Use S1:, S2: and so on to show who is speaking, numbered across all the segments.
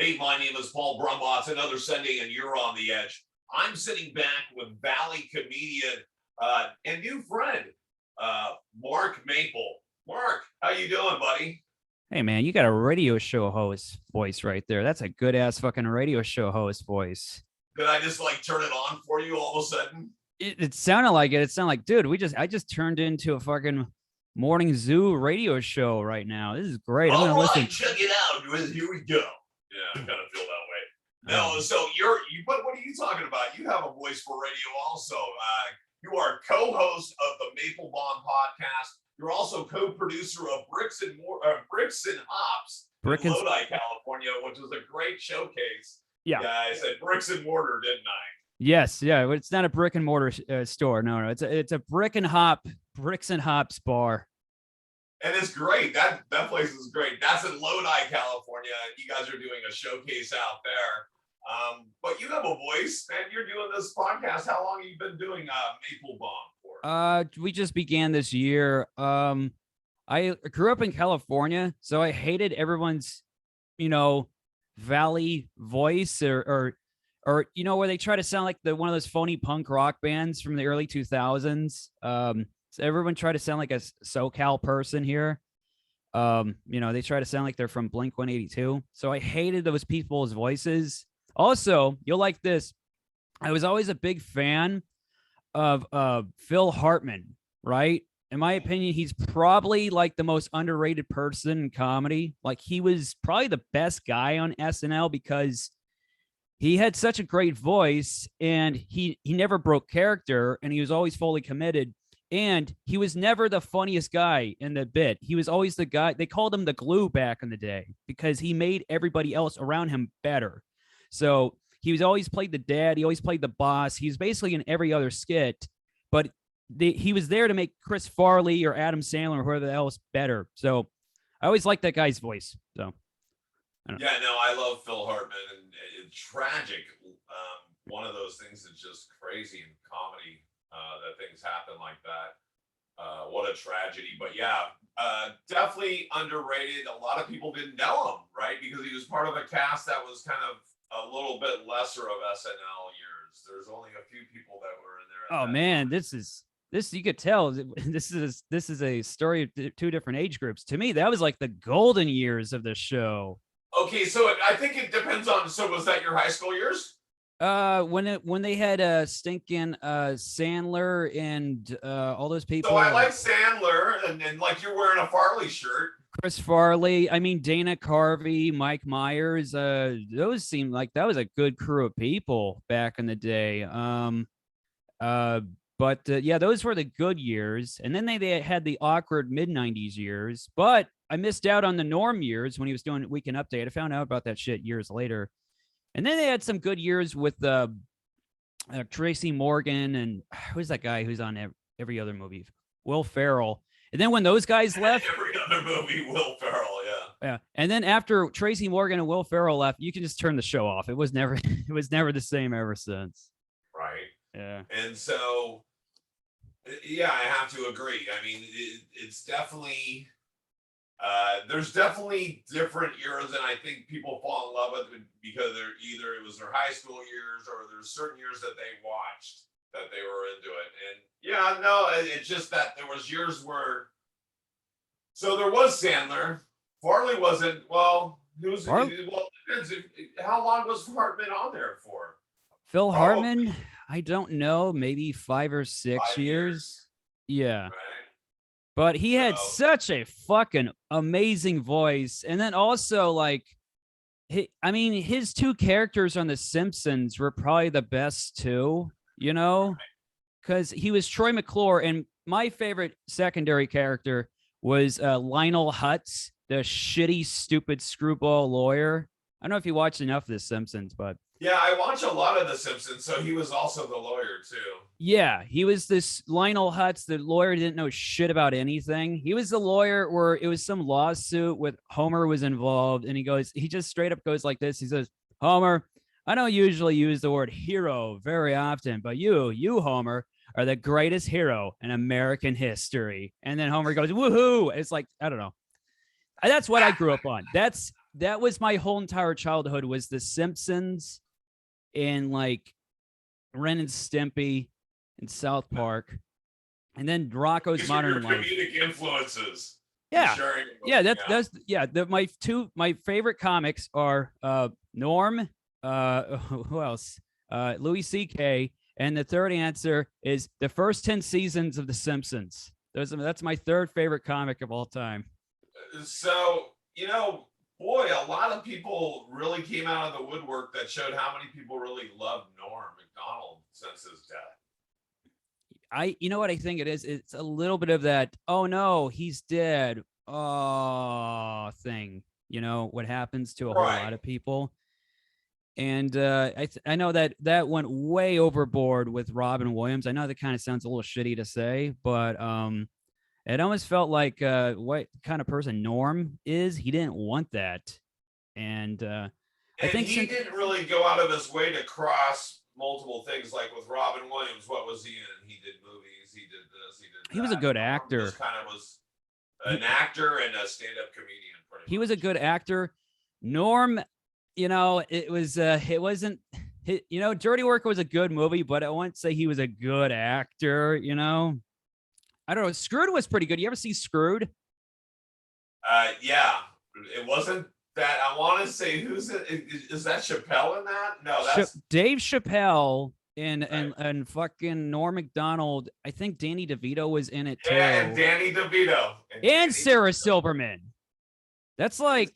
S1: Hey, my name is Paul Brumbaugh. It's another Sunday, and you're on the edge. I'm sitting back with Valley comedian and new friend, Marc Maple. Marc, how you doing, buddy?
S2: Hey man, you got a radio show host voice right there. That's a good ass fucking radio show host voice.
S1: Did I just like turn it on for you all of a sudden?
S2: It sounded like it. It sounded like, dude, I just turned into a fucking morning zoo radio show right now. This is great. I'm gonna listen.
S1: Check it out. Here we go. Yeah, I kind of feel that way. No, so but what are you talking about? You have a voice for radio also. You are co-host of the Maple Bomb podcast. You're also co-producer of Bricks and Hops in Lodi, California, which was a great showcase.
S2: Yeah,
S1: I said bricks and mortar, didn't I?
S2: Yes, yeah. It's not a brick and mortar store. No. It's a bricks and hops bar.
S1: And it's great. That place is great. That's in Lodi, California. You guys are doing a showcase out there. But you have a voice, man. You're doing this podcast. How long have you been doing Maple Bomb for?
S2: We just began this year. I grew up in California, so I hated everyone's, Valley voice or where they try to sound like one of those phony punk rock bands from the early 2000s. So everyone tried to sound like a SoCal person here. They try to sound like they're from Blink 182. So I hated those people's voices. Also, you'll like this. I was always a big fan of Phil Hartman, right? In my opinion, he's probably like the most underrated person in comedy. Like he was probably the best guy on SNL because he had such a great voice and he never broke character and he was always fully committed. And he was never the funniest guy in the bit. He was always the guy. They called him the glue back in the day because he made everybody else around him better. So he was always played the dad. He always played the boss. He was basically in every other skit, but he was there to make Chris Farley or Adam Sandler or whoever else better. So I always liked that guy's voice. So
S1: yeah, no, I love Phil Hartman, and it's tragic. One of those things that's just crazy in comedy. That things happen like that. What a tragedy. But yeah, definitely underrated. A lot of people didn't know him, right? Because he was part of a cast that was kind of a little bit lesser of SNL years. There's only a few people that were in there.
S2: Oh man, this you could tell this is a story of two different age groups. To me, that was like the golden years of the show.
S1: Okay, so I think it depends on. So was that your high school years?
S2: When they had stinking Sandler and all those people.
S1: So I like Sandler, and like you're wearing a Farley shirt.
S2: Chris Farley, I mean Dana Carvey, Mike Myers. Those seemed like that was a good crew of people back in the day. But yeah, those were the good years, and then they had the awkward mid-90s years. But I missed out on the Norm years when he was doing Weekend Update. I found out about that shit years later. And then they had some good years with Tracy Morgan and who's that guy who's on every other movie? Will Ferrell. And then when those guys left,
S1: every other movie, Will Ferrell, yeah.
S2: Yeah. And then after Tracy Morgan and Will Ferrell left, you can just turn the show off. It was never the same ever since.
S1: Right.
S2: Yeah.
S1: And so, yeah, I have to agree. I mean, it's definitely. There's definitely different years, and I think people fall in love with it because it was their high school years or there's certain years that they watched that they were into it. And yeah, no, it's just that there was years where. So there was Sandler. Farley wasn't. Well, how long was Hartman on there for?
S2: Phil Hartman, I don't know, maybe 5 or 6 years. Yeah. Right. But he had such a fucking amazing voice. And then also, like, his two characters on The Simpsons were probably the best too, because he was Troy McClure. And my favorite secondary character was Lionel Hutz, the shitty, stupid screwball lawyer. I don't know if you watched enough of The Simpsons, but.
S1: Yeah, I watch a lot of The Simpsons, so he was also the lawyer, too.
S2: Yeah, he was this Lionel Hutz, the lawyer didn't know shit about anything. He was the lawyer where it was some lawsuit with Homer was involved, and he just straight up goes like this. He says, Homer, I don't usually use the word hero very often, but you, Homer, are the greatest hero in American history. And then Homer goes, woohoo! It's like, I don't know. That's what I grew up on. that was my whole entire childhood was The Simpsons and like Ren and Stimpy and South Park, and then Rocco's
S1: These are your
S2: Modern Life.
S1: comedic influences.
S2: Yeah,
S1: Sharing
S2: yeah,
S1: them,
S2: that's my favorite comics are Norm, who else? Louis C.K. And the third answer is the first 10 seasons of The Simpsons. That's my third favorite comic of all time.
S1: So, boy, a lot of people really came out of the woodwork that showed how many people really loved Norm Macdonald since his death.
S2: You know what I think it is? It's a little bit of that, oh no, he's dead. Oh, thing. You know, what happens to a whole lot of people. And I know that went way overboard with Robin Williams. I know that kind of sounds a little shitty to say, but it almost felt like what kind of person Norm is. He didn't want that. And I think
S1: he didn't really go out of his way to cross multiple things. Like with Robin Williams, what was he in? He did movies, he did this, he did that.
S2: He was a good actor.
S1: Just kind of was an actor and a stand-up comedian.
S2: He was a good actor. Norm, it wasn't, Dirty Work was a good movie, but I wouldn't say he was a good actor, I don't know. Screwed was pretty good. You ever see Screwed?
S1: Yeah. It wasn't that. I want to say, who's it? Is that Chappelle in that? No, that's
S2: Dave Chappelle and fucking Norm Macdonald. I think Danny DeVito was in it too.
S1: Yeah, and Danny DeVito.
S2: And Sarah Silverman. That's like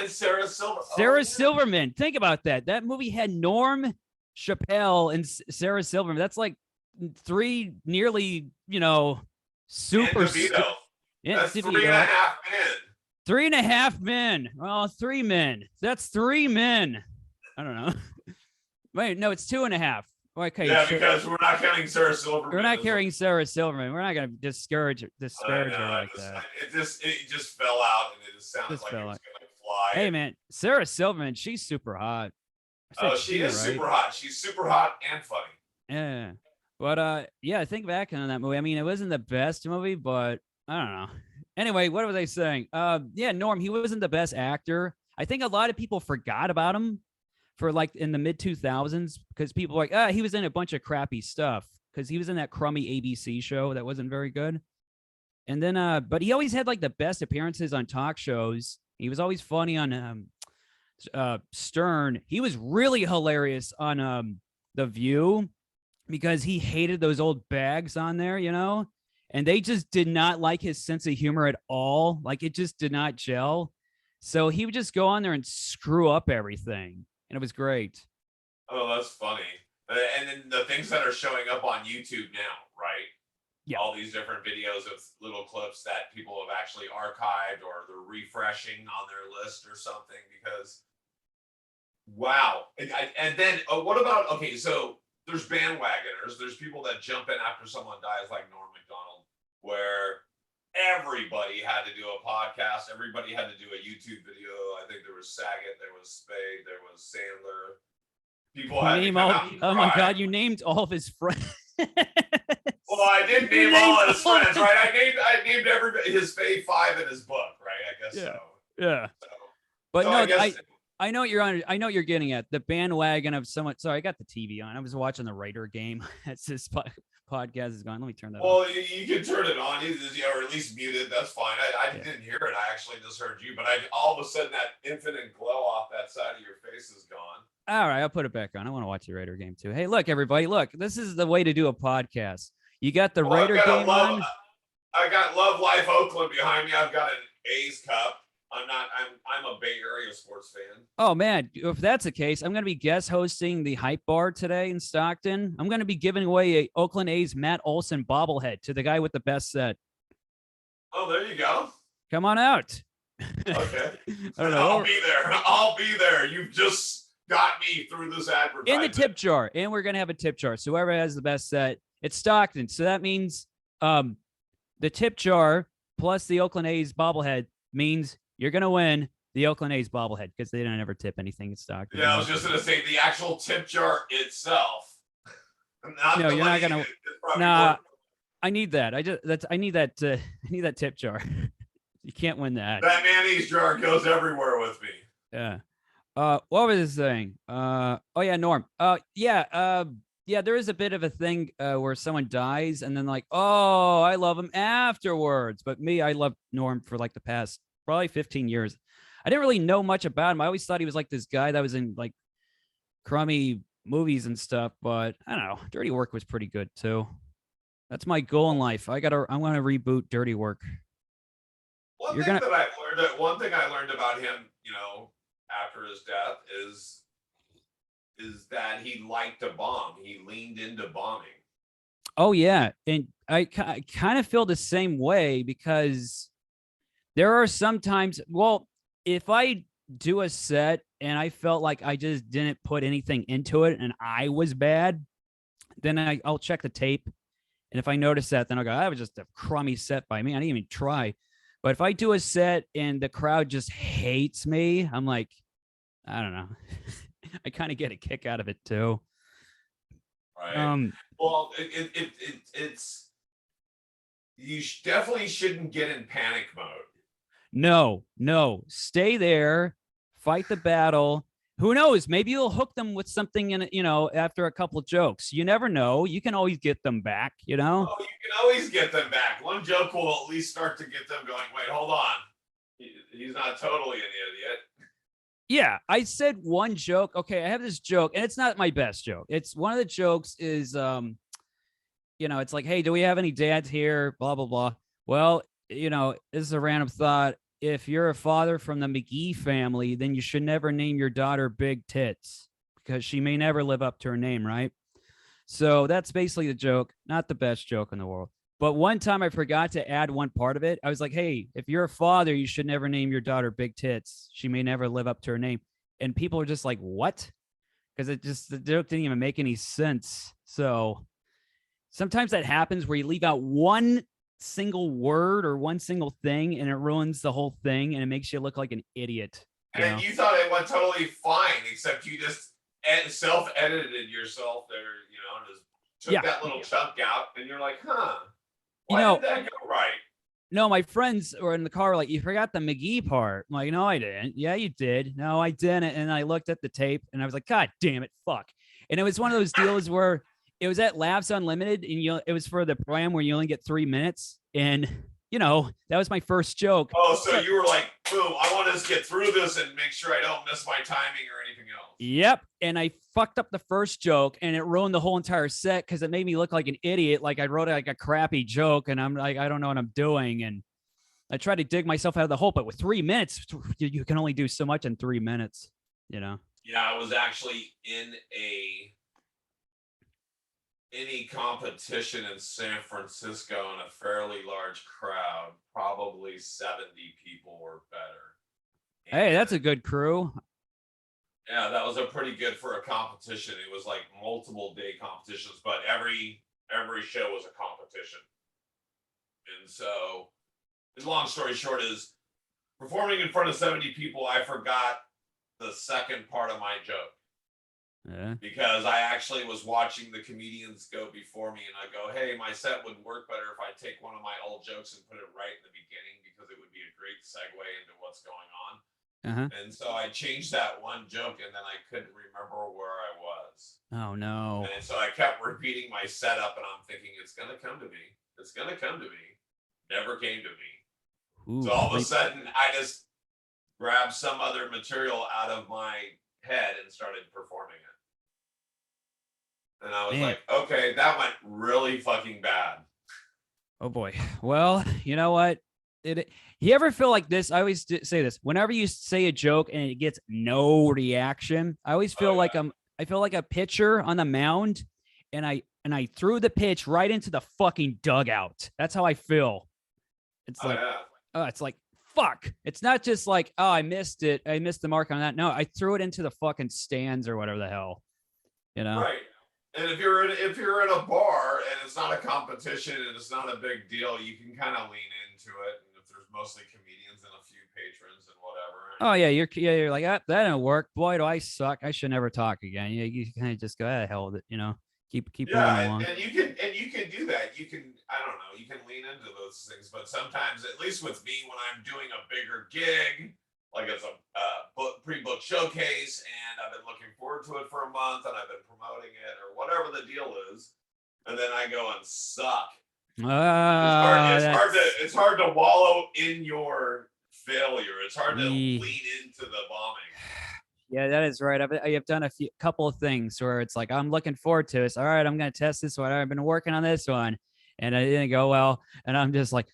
S1: Sarah Silverman.
S2: Sarah Silverman. Think about that. That movie had Norm, Chappelle, and Sarah Silverman. That's like three nearly, super.
S1: And DeVito. That's DeVito. 3.5 men.
S2: 3.5 men. Well, 3 men. That's 3 men. I don't know. Wait, no, it's 2.5. Okay.
S1: Yeah, because we're not counting Sarah Silverman.
S2: We're not carrying Sarah Silverman. We're not going to discourage her like that.
S1: It just fell out, and it just sounded like it was going to fly.
S2: Hey, man, Sarah Silverman, she's super hot.
S1: Oh, she is super hot. She's super hot and funny.
S2: Yeah. But yeah, I think back on that movie. I mean, it wasn't the best movie, but I don't know. Anyway, what was I saying? Yeah, Norm, he wasn't the best actor. I think a lot of people forgot about him for like in the mid 2000s because people were like, he was in a bunch of crappy stuff because he was in that crummy ABC show that wasn't very good. And then, but he always had like the best appearances on talk shows. He was always funny on Stern. He was really hilarious on The View because he hated those old bags on there, and they just did not like his sense of humor at all. Like it just did not gel. So he would just go on there and screw up everything. And it was great.
S1: Oh, that's funny. And then the things that are showing up on YouTube now, right?
S2: Yeah.
S1: All these different videos of little clips that people have actually archived or they're refreshing on their list or something because, wow. And then what about, okay, so there's bandwagoners. There's people that jump in after someone dies like Norm Macdonald, where everybody had to do a podcast. Everybody had to do a YouTube video. I think there was Saget, there was Spade, there was Sandler. People had to come out and
S2: oh my God, you named all of his friends.
S1: Well, I did name all of his friends, right? I named everybody his fave 5 in his book, right? I guess so.
S2: Yeah.
S1: So,
S2: but
S1: so
S2: no, I know what you're on. I know what you're getting at the bandwagon of someone. Sorry, I got the TV on. I was watching the Raider game. That's this podcast is gone. Let me turn that on.
S1: Well, you can turn it on, or at least mute it. That's fine. I didn't hear it. I actually just heard you, but all of a sudden that infinite glow off that side of your face is gone.
S2: All right, I'll put it back on. I want to watch the Raider game too. Hey, look, everybody, look. This is the way to do a podcast. You got the Raider game on.
S1: I got Love Life Oakland behind me. I've got an A's cup. I'm a Bay Area sports fan.
S2: Oh man, if that's the case, I'm going to be guest hosting the Hype Bar today in Stockton. I'm going to be giving away a Oakland A's Matt Olson bobblehead to the guy with the best set.
S1: Oh, there you go.
S2: Come on out.
S1: Okay.
S2: I don't know.
S1: I'll be there. You've just got me through this advertisement.
S2: In the tip jar, and we're going to have a tip jar. So whoever has the best set, it's Stockton. So that means the tip jar plus the Oakland A's bobblehead means you're going to win the Oakland A's bobblehead because they don't ever tip anything in Stockton.
S1: Yeah, I was just going to say the actual tip jar itself.
S2: No, you're not going to. Nah, I need that. I need that tip jar. You can't win that.
S1: That mayonnaise jar goes everywhere with me.
S2: Yeah. What was this thing? Oh yeah, Norm. Yeah, there is a bit of a thing where someone dies and then like, oh, I love him afterwards. But me, I love Norm for like the past probably 15 years. I didn't really know much about him. I always thought he was like this guy that was in like crummy movies and stuff, but I don't know. Dirty Work was pretty good too. That's my goal in life. I want to reboot Dirty Work.
S1: One
S2: You're
S1: thing
S2: gonna
S1: that I learned, one thing I learned about him, after his death is that he liked to bomb. He leaned into bombing.
S2: Oh yeah, and I kind of feel the same way because there are sometimes, well, if I do a set and I felt like I just didn't put anything into it and I was bad, then I'll check the tape. And if I notice that, then I'll go, that was just a crummy set by me. I didn't even try. But if I do a set and the crowd just hates me, I'm like, I don't know. I kind of get a kick out of it too.
S1: Right. Well, it's you definitely shouldn't get in panic mode.
S2: No, stay there, fight the battle. Who knows? Maybe you'll hook them with something after a couple of jokes. You never know. You can always get them back,
S1: Oh, you can always get them back. One joke will at least start to get them going, wait, hold on. He's not totally an idiot.
S2: Yeah, I said one joke. Okay, I have this joke, and it's not my best joke. It's one of the jokes is it's like, hey, do we have any dads here? Blah, blah, blah. Well, this is a random thought. If you're a father from the McGee family, then you should never name your daughter Big Tits because she may never live up to her name, right? So that's basically the joke. Not the best joke in the world. But one time I forgot to add one part of it. I was like, hey, if you're a father, you should never name your daughter Big Tits. She may never live up to her name. And people are just like, what? Because the joke didn't even make any sense. So sometimes that happens where you leave out one single word or one single thing and it ruins the whole thing and it makes you look like an idiot.
S1: And you thought it went totally fine, except you just self-edited yourself there, just took that little chunk out and you're like, why did that go right?
S2: No, my friends were in the car like, you forgot the McGee part. I'm like, no, I didn't. Yeah, you did. No, I didn't. And I looked at the tape and I was like, God damn it, fuck. And it was one of those deals where it was at Laughs Unlimited, and it was for the program where you only get 3 minutes, and that was my first joke.
S1: Oh, so you were like, boom, I want to get through this and make sure I don't miss my timing or anything else.
S2: Yep, and I fucked up the first joke, and it ruined the whole entire set because it made me look like an idiot, like I wrote like a crappy joke, and I'm like, I don't know what I'm doing, and I tried to dig myself out of the hole, but with 3 minutes, you can only do so much in 3 minutes,
S1: Yeah, I was actually in any competition in San Francisco in a fairly large crowd, probably 70 people or better.
S2: Hey, that's a good crew.
S1: Yeah, that was a pretty good for a competition. It was like multiple day competitions, but every show was a competition. And so, the long story short is, performing in front of 70 people, I forgot the second part of my joke.
S2: Yeah.
S1: Because I actually was watching the comedians go before me, and I go, hey, my set would work better if I take one of my old jokes and put it right in the beginning, because it would be a great segue into what's going on. And so I changed that one joke, and then I couldn't remember where I was.
S2: Oh no.
S1: And so I kept repeating my setup, and I'm thinking, it's gonna come to me. It's gonna come to me. Never came to me. Ooh, so all of a sudden I just grabbed some other material out of my head and started performing it. And I was like, okay, that went really fucking bad.
S2: Oh boy. Well, you know what? You ever feel like this? I always say this. Whenever you say a joke and it gets no reaction, I always feel like I feel like a pitcher on the mound, and I threw the pitch right into the fucking dugout. That's how I feel. It's it's like fuck. It's not just like, oh, I missed it. I missed the mark on that. No, I threw it into the fucking stands or whatever the hell.
S1: Right. And if you're in a bar and it's not a competition and it's not a big deal, you can kind of lean into it. And if there's mostly comedians and a few patrons and whatever.
S2: Oh yeah, you're like, that didn't work. Boy, do I suck. I should never talk again. You kind of just go, the hell with it, Keep moving along.
S1: And you can do that. You can, I don't know, you can lean into those things. But sometimes, at least with me, when I'm doing a bigger gig, like it's a pre-booked showcase, and I've been looking forward to it for a month, and I've been promoting it or whatever the deal is, and then I go and suck. It's hard to wallow in your failure. It's hard to lean into the bombing.
S2: Yeah, that is right. I've done a couple of things where it's like, I'm looking forward to it. All right, I'm going to test this one. I've been working on this one, and it didn't go well. And I'm just like,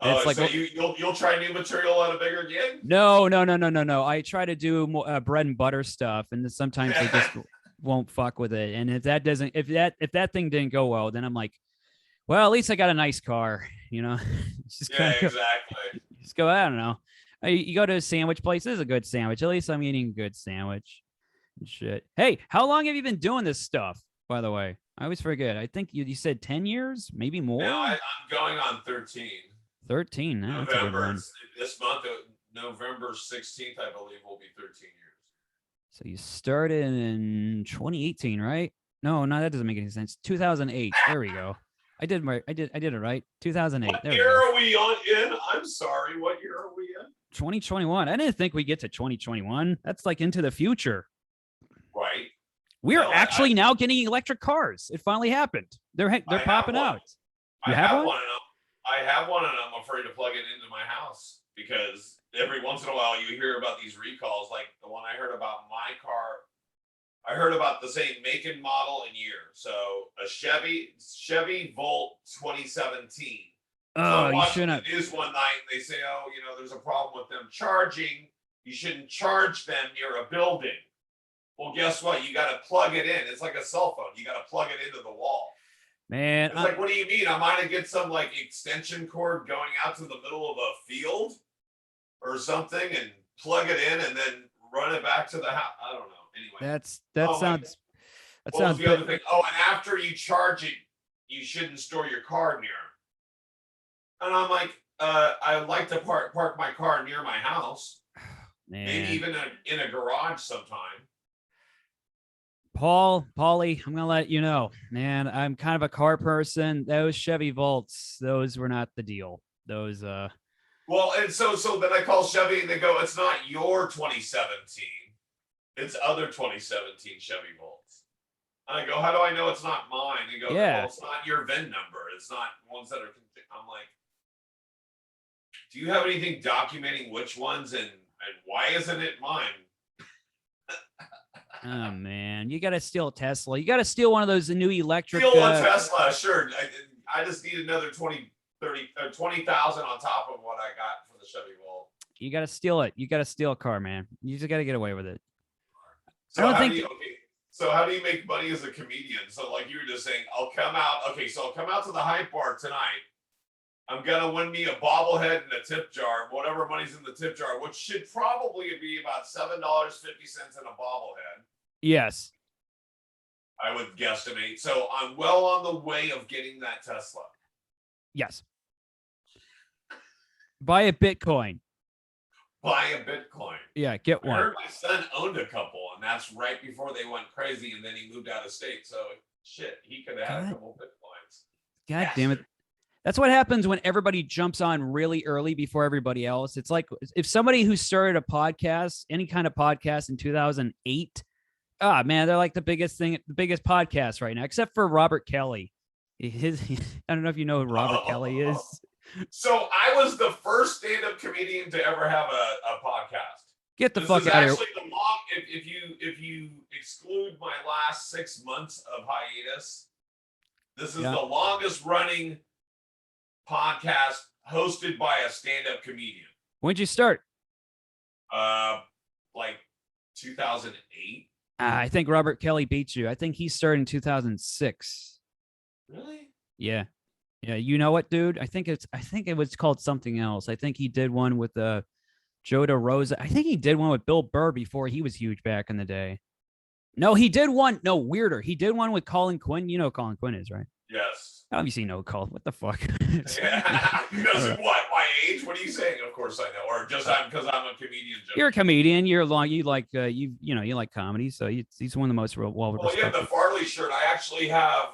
S1: It's like, so you'll try new material at a bigger gig?
S2: No. I try to do more, bread and butter stuff, and sometimes they just won't fuck with it. And if that thing didn't go well, then I'm like, well, at least I got a nice car, just
S1: exactly.
S2: Just go, I don't know. You go to a sandwich place, this is a good sandwich. At least I'm eating a good sandwich. Shit. Hey, how long have you been doing this stuff, by the way? I always forget. I think you said 10 years, maybe more.
S1: No, I'm going on 13.
S2: 13.
S1: November. This month, November 16th, I believe, will be 13 years.
S2: So you started in 2018, right? No, that doesn't make any sense. 2008. There we go. I did it right. 2008.
S1: What year are we in? I'm sorry. What year are we in?
S2: 2021. I didn't think we get to 2021. That's like into the future.
S1: Right.
S2: We're actually now getting electric cars. It finally happened. They're popping out.
S1: I have one, and I'm afraid to plug it into my house because every once in a while you hear about these recalls, like the one I heard about my car. I heard about the same make and model and year. So a Chevy Volt 2017.
S2: Oh,
S1: so
S2: you shouldn't.
S1: The news one night, and they say, there's a problem with them charging. You shouldn't charge them near a building. Well, guess what? You got to plug it in. It's like a cell phone. You got to plug it into the wall.
S2: Man,
S1: it's like, what do you mean? Am I to get some like extension cord going out to the middle of a field or something and plug it in and then run it back to the house? I don't know. Anyway,
S2: that sounds
S1: the other thing. Oh, and after you charge it, you shouldn't store your car near. And I'm like, I like to park my car near my house.
S2: Man.
S1: Maybe even in a garage sometime.
S2: Paulie, I'm gonna let you know, man. I'm kind of a car person. Those Chevy Volts, those were not the deal. Those
S1: Well, and so then I call Chevy and they go, it's not your 2017. It's other 2017 Chevy Volts. And I go, how do I know it's not mine? They go, well, it's not your VIN number. It's not ones that are. I'm like, do you have anything documenting which ones and why isn't it mine?
S2: Oh man, you got to steal a Tesla. You got to steal one of those new electric.
S1: Steal a Tesla, sure. I just need another 20,000 on top of what I got for the Chevy Volt.
S2: You got to steal it. You got to steal a car, man. You just got to get away with it.
S1: So how do you make money as a comedian? So like you were just saying, I'll come out to the Hype Bar tonight. I'm gonna win me a bobblehead and a tip jar, whatever money's in the tip jar, which should probably be about $7.50 in a bobblehead.
S2: Yes.
S1: I would guesstimate. So I'm well on the way of getting that Tesla.
S2: Yes. Buy a Bitcoin. Yeah, get one.
S1: I heard my son owned a couple, and that's right before they went crazy, and then he moved out of state. So shit, he could have had a couple Bitcoins.
S2: God damn it. That's what happens when everybody jumps on really early before everybody else. It's like if somebody who started a podcast, any kind of podcast in 2008, man, they're like the biggest podcast right now, except for Robert Kelly. I don't know if you know who Robert Kelly is.
S1: So I was the first stand-up comedian to ever have a podcast.
S2: Get the fuck out of here.
S1: If you exclude my last 6 months of hiatus, this is the longest running podcast hosted by a stand-up comedian.
S2: When'd you start?
S1: Like 2008.
S2: I think Robert Kelly beat you. I think he started in 2006.
S1: Really?
S2: Yeah. You know what, dude? I think it was called something else. I think he did one with Joe DeRosa. I think he did one with Bill Burr before he was huge back in the day. No, he did one. No, weirder. He did one with Colin Quinn. You know who Colin Quinn is, right?
S1: Yes.
S2: Obviously, no Colin. What the fuck?
S1: Yeah. Because what? My age? What are you saying? Of course I know. Or just because I'm a comedian.
S2: You're a comedian. You like comedy. So he's one of the most well.
S1: Well, you have the Farley shirt. I actually have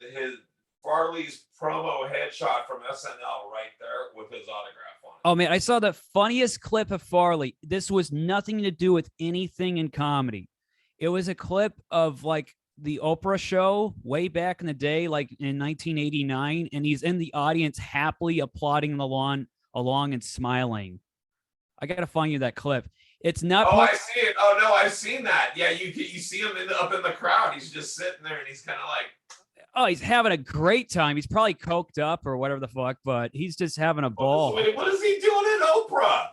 S1: his Farley's promo headshot from SNL right there with his autograph on
S2: Oh man, I saw the funniest clip of Farley. This was nothing to do with anything in comedy. It was a clip of like the Oprah show way back in the day, like in 1989, and he's in the audience happily applauding along and smiling. I gotta find you that clip. It's not.
S1: Oh, I see it. Oh no, I've seen that. Yeah, you see him up in the crowd. He's just sitting there, and he's kind of like,
S2: oh, he's having a great time. He's probably coked up or whatever the fuck, but he's just having a ball.
S1: What is he doing in Oprah?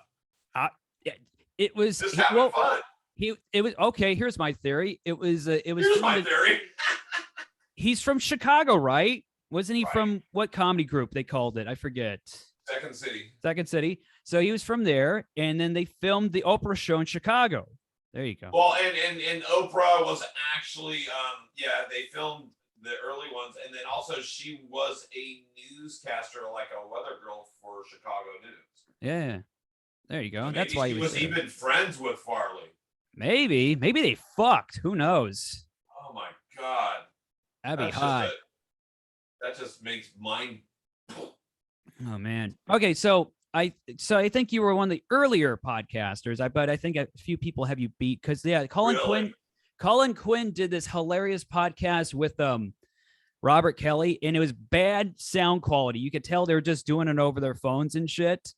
S2: It was
S1: just having fun.
S2: It was okay. Here's my theory. It was.
S1: Here's my theory.
S2: He's from Chicago, right? Wasn't he from what comedy group they called it? I forget.
S1: Second City.
S2: Second City. So he was from there, and then they filmed the Oprah show in Chicago. There you go.
S1: Well, and Oprah was actually, they filmed the early ones, and then also she was a newscaster, like a weather girl for Chicago News.
S2: Yeah, there you go. So that's why
S1: he was even friends with Farley.
S2: Maybe they fucked. Who knows?
S1: Oh my god,
S2: that'd be hot.
S1: That just makes mind.
S2: Oh man. Okay, so I think you were one of the earlier podcasters. But I think a few people have you beat because Colin Quinn did this hilarious podcast with Robert Kelly, and it was bad sound quality. You could tell they were just doing it over their phones and shit.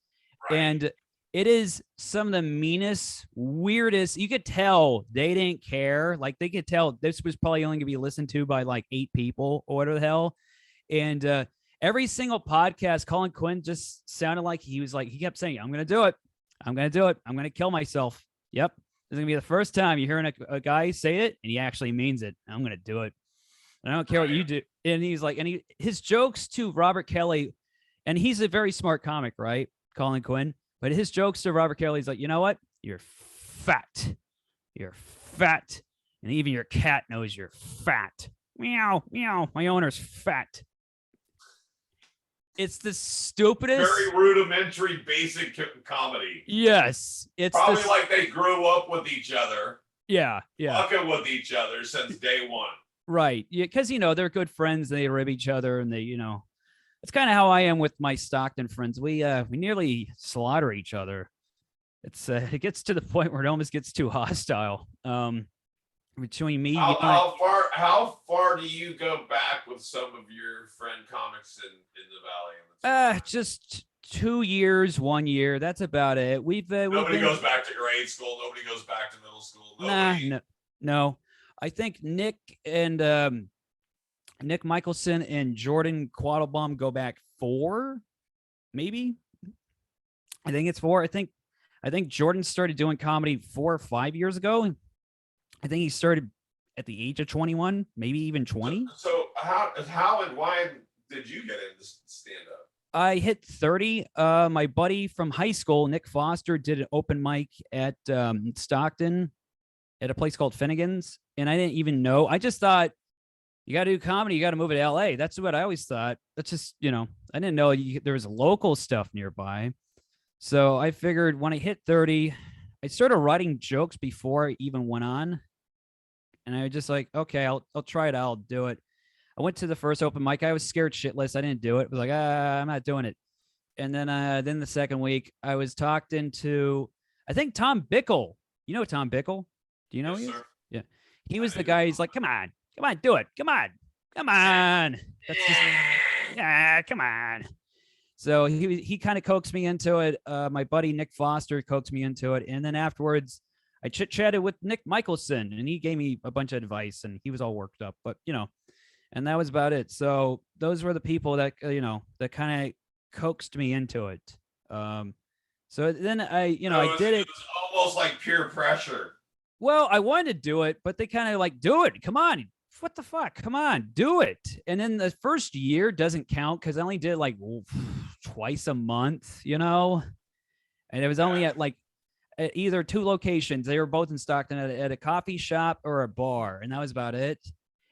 S2: Right. And it is some of the meanest, weirdest. You could tell they didn't care. Like they could tell this was probably only gonna be listened to by like 8 people or whatever the hell. And every single podcast, Colin Quinn just sounded like he kept saying, I'm going to do it. I'm going to do it. I'm going to kill myself. Yep. This is going to be the first time you're hearing a guy say it and he actually means it. I'm going to do it. And I don't care what you do. And he's like, his jokes to Robert Kelly, and he's a very smart comic, right? Colin Quinn. But his jokes to Robert Kelly, he's like, you know what? You're fat. You're fat. And even your cat knows you're fat. Meow, meow. My owner's fat. It's the stupidest,
S1: very rudimentary, basic comedy.
S2: Yes, it's
S1: probably like they grew up with each other.
S2: Yeah,
S1: fucking with each other since day one.
S2: Right, yeah, because they're good friends. They rib each other, and they, it's kind of how I am with my Stockton friends. We nearly slaughter each other. It's it gets to the point where it almost gets too hostile. Between me,
S1: how far do you go back with some of your friend comics in the
S2: Valley? Just 2 years, 1 year. That's about it.
S1: Nobody goes back to grade school. Nobody goes back to middle school.
S2: No. I think Nick and Nick Michelson and Jordan Quattlebaum go back 4, maybe. I think it's 4. I think Jordan started doing comedy 4 or 5 years ago. I think he started at the age of 21, maybe even 20.
S1: So how and why did you get into stand-up?
S2: I hit 30. My buddy from high school, Nick Foster, did an open mic at Stockton at a place called Finnegan's. And I didn't even know. I just thought, you got to do comedy, you got to move to LA. That's what I always thought. That's just, I didn't know there was local stuff nearby. So I figured when I hit 30, I started writing jokes before I even went on. And I was just like, okay, I'll try it. I'll do it. I went to the first open mic. I was scared shitless. I didn't do it. I was like, I'm not doing it. And then the second week, I was talked into, I think Tom Bickle. You know Tom Bickle? Do you know
S1: yes,
S2: who he is?
S1: Sir.
S2: Yeah. He was the guy. He's like, come on, do it. Come on. That's just, come on. So he kind of coaxed me into it. My buddy Nick Foster coaxed me into it. And then afterwards, I chit-chatted with Nick Michelson, and he gave me a bunch of advice, and he was all worked up. But, and that was about it. So those were the people that, that kind of coaxed me into it. So then I did it.
S1: It was almost like peer pressure.
S2: Well, I wanted to do it, but they kind of like, do it. Come on. What the fuck? Come on, do it. And then the first year doesn't count because I only did like twice a month, and it was only at like at either 2 locations. They were both in Stockton at a coffee shop or a bar, and that was about it.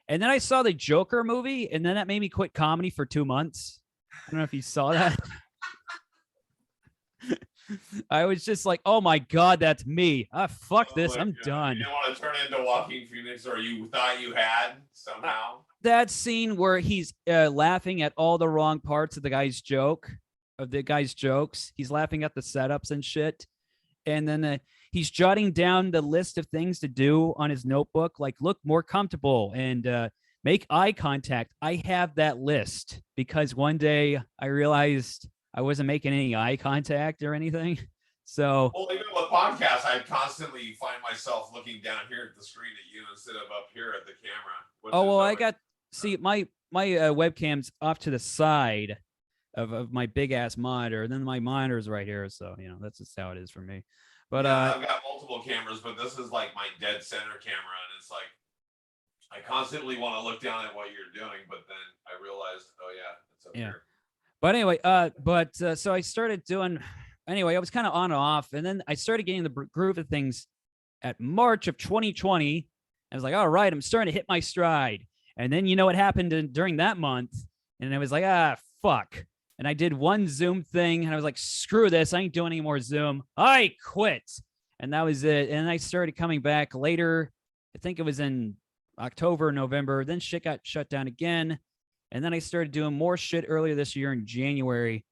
S2: And then I saw the Joker movie, and then that made me quit comedy for 2 months. I don't know if you saw that. I was just like, oh my God, that's me. Fuck this. I'm done.
S1: You didn't want to turn into Joaquin Phoenix, or you thought you had somehow?
S2: That scene where he's laughing at all the wrong parts of the guy's joke. of the guy's jokes. He's laughing at the setups and shit. And then he's jotting down the list of things to do on his notebook, like look more comfortable and make eye contact. I have that list because one day I realized I wasn't making any eye contact or anything. So,
S1: Well, even with podcasts, I constantly find myself looking down here at the screen at you instead of up here at the camera.
S2: oh well, I got see my webcam's off to the side of my big ass monitor, and then my monitor's right here. So that's just how it is for me. But
S1: yeah, I've got multiple cameras, but this is like my dead center camera, and it's like I constantly want to look down at what you're doing, but then I realized, oh yeah, it's up here.
S2: But anyway, so I started doing. Anyway, I was kind of on and off, and then I started getting the groove of things at March of 2020. I was like, all right, I'm starting to hit my stride. And then what happened during that month, and I was like, fuck. And I did one Zoom thing, and I was like, screw this, I ain't doing any more Zoom. I quit, and that was it. And I started coming back later. I think it was in October, November. Then shit got shut down again, and then I started doing more shit earlier this year in January.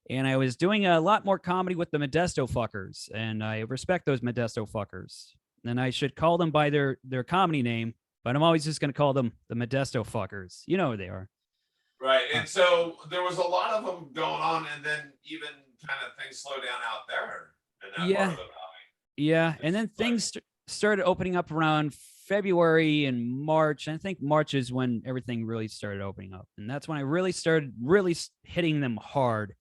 S2: And I was doing a lot more comedy with the Modesto fuckers, and I respect those Modesto fuckers. And I should call them by their comedy name, but I'm always just going to call them the Modesto fuckers. You know who they are.
S1: Right. And so there was a lot of them going on, and then even kind of things slow down out there in that part of the valley.
S2: Yeah. And then things started opening up around February and March. And I think March is when everything really started opening up. And that's when I really started hitting them hard.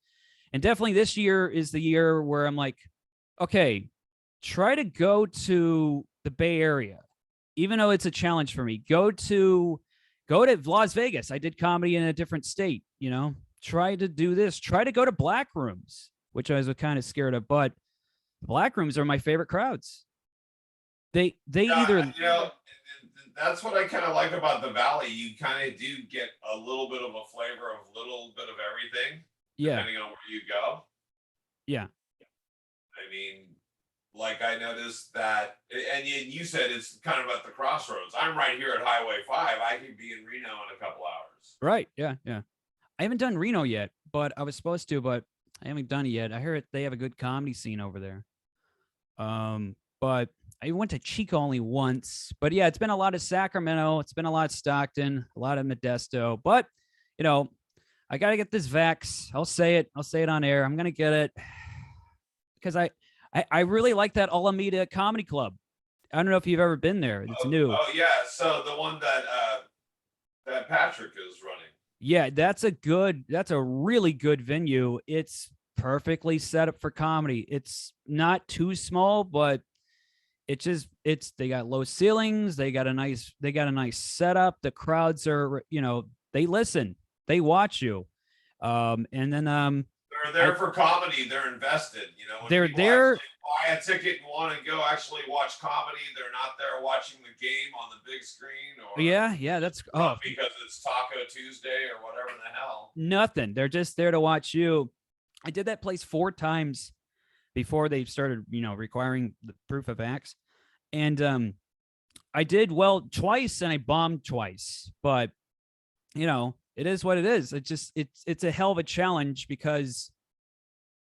S2: And definitely this year is the year where I'm like, okay, try to go to the Bay Area, even though it's a challenge for me. Go to Las Vegas. I did comedy in a different state, try to do this, try to go to black rooms, which I was kind of scared of, but black rooms are my favorite crowds. They either,
S1: that's what I kind of like about the Valley. You kind of do get a little bit of a flavor of a little bit of everything.
S2: Yeah.
S1: Depending on where you go.
S2: Yeah.
S1: I mean, like I noticed that, and you said it's kind of at the crossroads. I'm right here at Highway 5. I could be in Reno in a couple hours.
S2: Right. Yeah. Yeah. I haven't done Reno yet, but I was supposed to, but I haven't done it yet. I heard they have a good comedy scene over there. But I went to Chico only once. But yeah, it's been a lot of Sacramento. It's been a lot of Stockton, a lot of Modesto. But, I got to get this vax. I'll say it on air. I'm going to get it because I really like that Alameda Comedy Club. I don't know if you've ever been there. It's new.
S1: Oh yeah. So the one that Patrick is running.
S2: Yeah, that's a really good venue. It's perfectly set up for comedy. It's not too small, but they got low ceilings. They got a nice setup. The crowds are, they listen. They watch you. And then
S1: they're there for comedy. They're invested. When
S2: they're there.
S1: Buy a ticket and want to go actually watch comedy. They're not there watching the game on the big screen or
S2: that's
S1: because it's Taco Tuesday or whatever the hell.
S2: Nothing. They're just there to watch you. I did that place 4 times before they started, requiring the proof of acts. And I did well twice and I bombed twice, but it is what it is. It's a hell of a challenge because,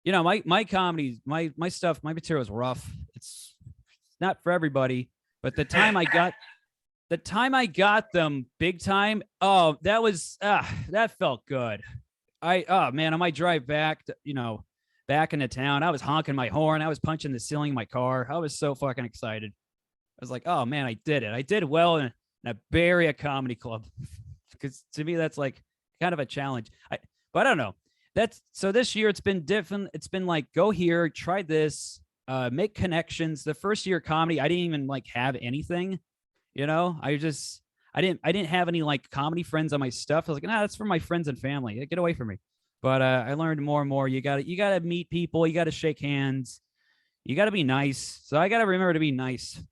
S2: my comedy, my stuff, my material is rough. It's not for everybody, but the time I got them big time, that felt good. Man, on my drive back, back into town, I was honking my horn. I was punching the ceiling of my car. I was so fucking excited. I was like, oh man, I did it. I did well in a Bay Area comedy club. Because to me, that's like kind of a challenge. But I don't know. So this year it's been different. It's been like, go here, try this, make connections. The first year of comedy, I didn't even like have anything, I didn't have any like comedy friends on my stuff. I was like, nah, that's for my friends and family. Get away from me. But I learned more and more. You gotta meet people. You gotta shake hands. You gotta be nice. So I gotta remember to be nice.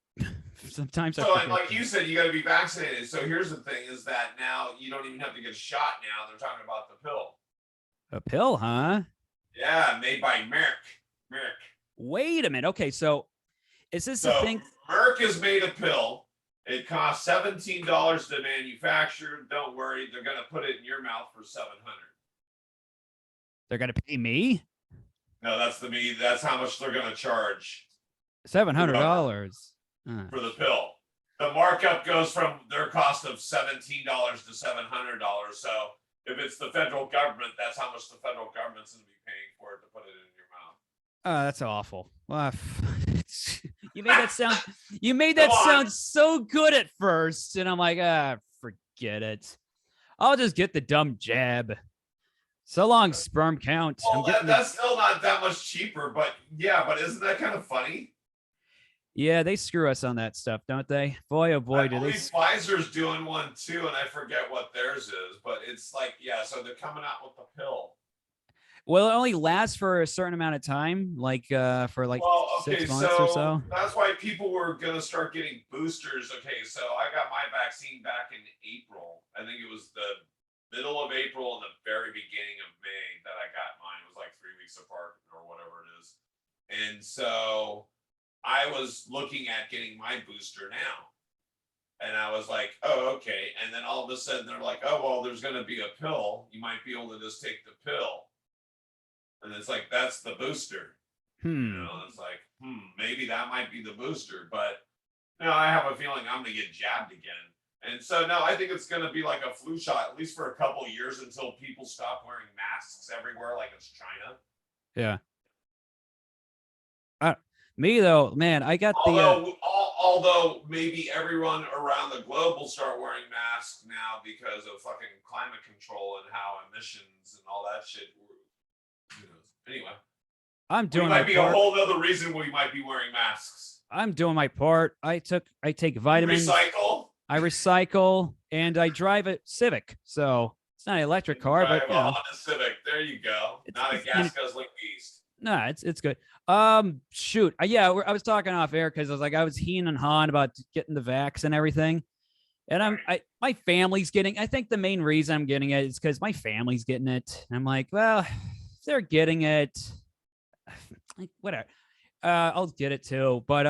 S2: Sometimes.
S1: So like you said, you got to be vaccinated. So here's the thing: is that now you don't even have to get a shot. Now they're talking about the pill.
S2: A pill, huh?
S1: Yeah, made by Merck.
S2: Wait a minute. Okay, so is this the thing?
S1: Merck has made a pill. It costs $17 to manufacture. Don't worry, they're going to put it in your mouth for $700.
S2: They're gonna pay me
S1: No, that's how much they're gonna charge
S2: $700.
S1: for the pill. The markup goes from their cost of $17 to $700. So if it's the federal government, that's how much the federal government's gonna be paying for it to put it in your mouth.
S2: Oh, that's awful. Well, you made that sound. You made that
S1: Come on.
S2: sound so good at first, and I'm like, forget it. I'll just get the dumb jab. So long, sperm count.
S1: Well, that's still not that much cheaper, but yeah, but isn't that kind of funny?
S2: Yeah, they screw us on that stuff, don't they? Boy, oh boy,
S1: I
S2: do they.
S1: believe Pfizer's doing one too, and I forget what theirs is, but it's like, yeah, so they're coming out with the pill.
S2: Well, it only lasts for a certain amount of time, like for like 6 months or so.
S1: That's why people were gonna start getting boosters. Okay, so I got my vaccine back in April. I think it was the middle of April and the very beginning of May that I got mine. It was like 3 weeks apart or whatever it is. And so I was looking at getting my booster now. And I was like, oh, okay. And then all of a sudden they're like, oh, well, there's going to be a pill. You might be able to just take the pill. And it's like, that's the booster. You know, it's like, maybe that might be the booster. But no, I have a feeling I'm going to get jabbed again. And so, no, I think it's going to be like a flu shot, at least for a couple of years until people stop wearing masks everywhere like it's China.
S2: Yeah. Me, though, man, I got
S1: Although maybe everyone around the globe will start wearing masks now because of fucking climate control and how emissions and all that shit. Who knows? Anyway.
S2: I'm doing
S1: my part. Might be a whole other reason we might be wearing masks.
S2: I'm doing my part. I take vitamins. I recycle, and I drive a Civic. So it's not an electric car, but
S1: a Civic. There you go. Not a gas guzzling beast.
S2: No, it's good. Shoot. Yeah, I was talking off air because I was heeing and hawing about getting the vax and everything. And my family's getting, I think the main reason I'm getting it is because my family's getting it. And I'm like, well, if they're getting it, like, whatever. I'll get it too. But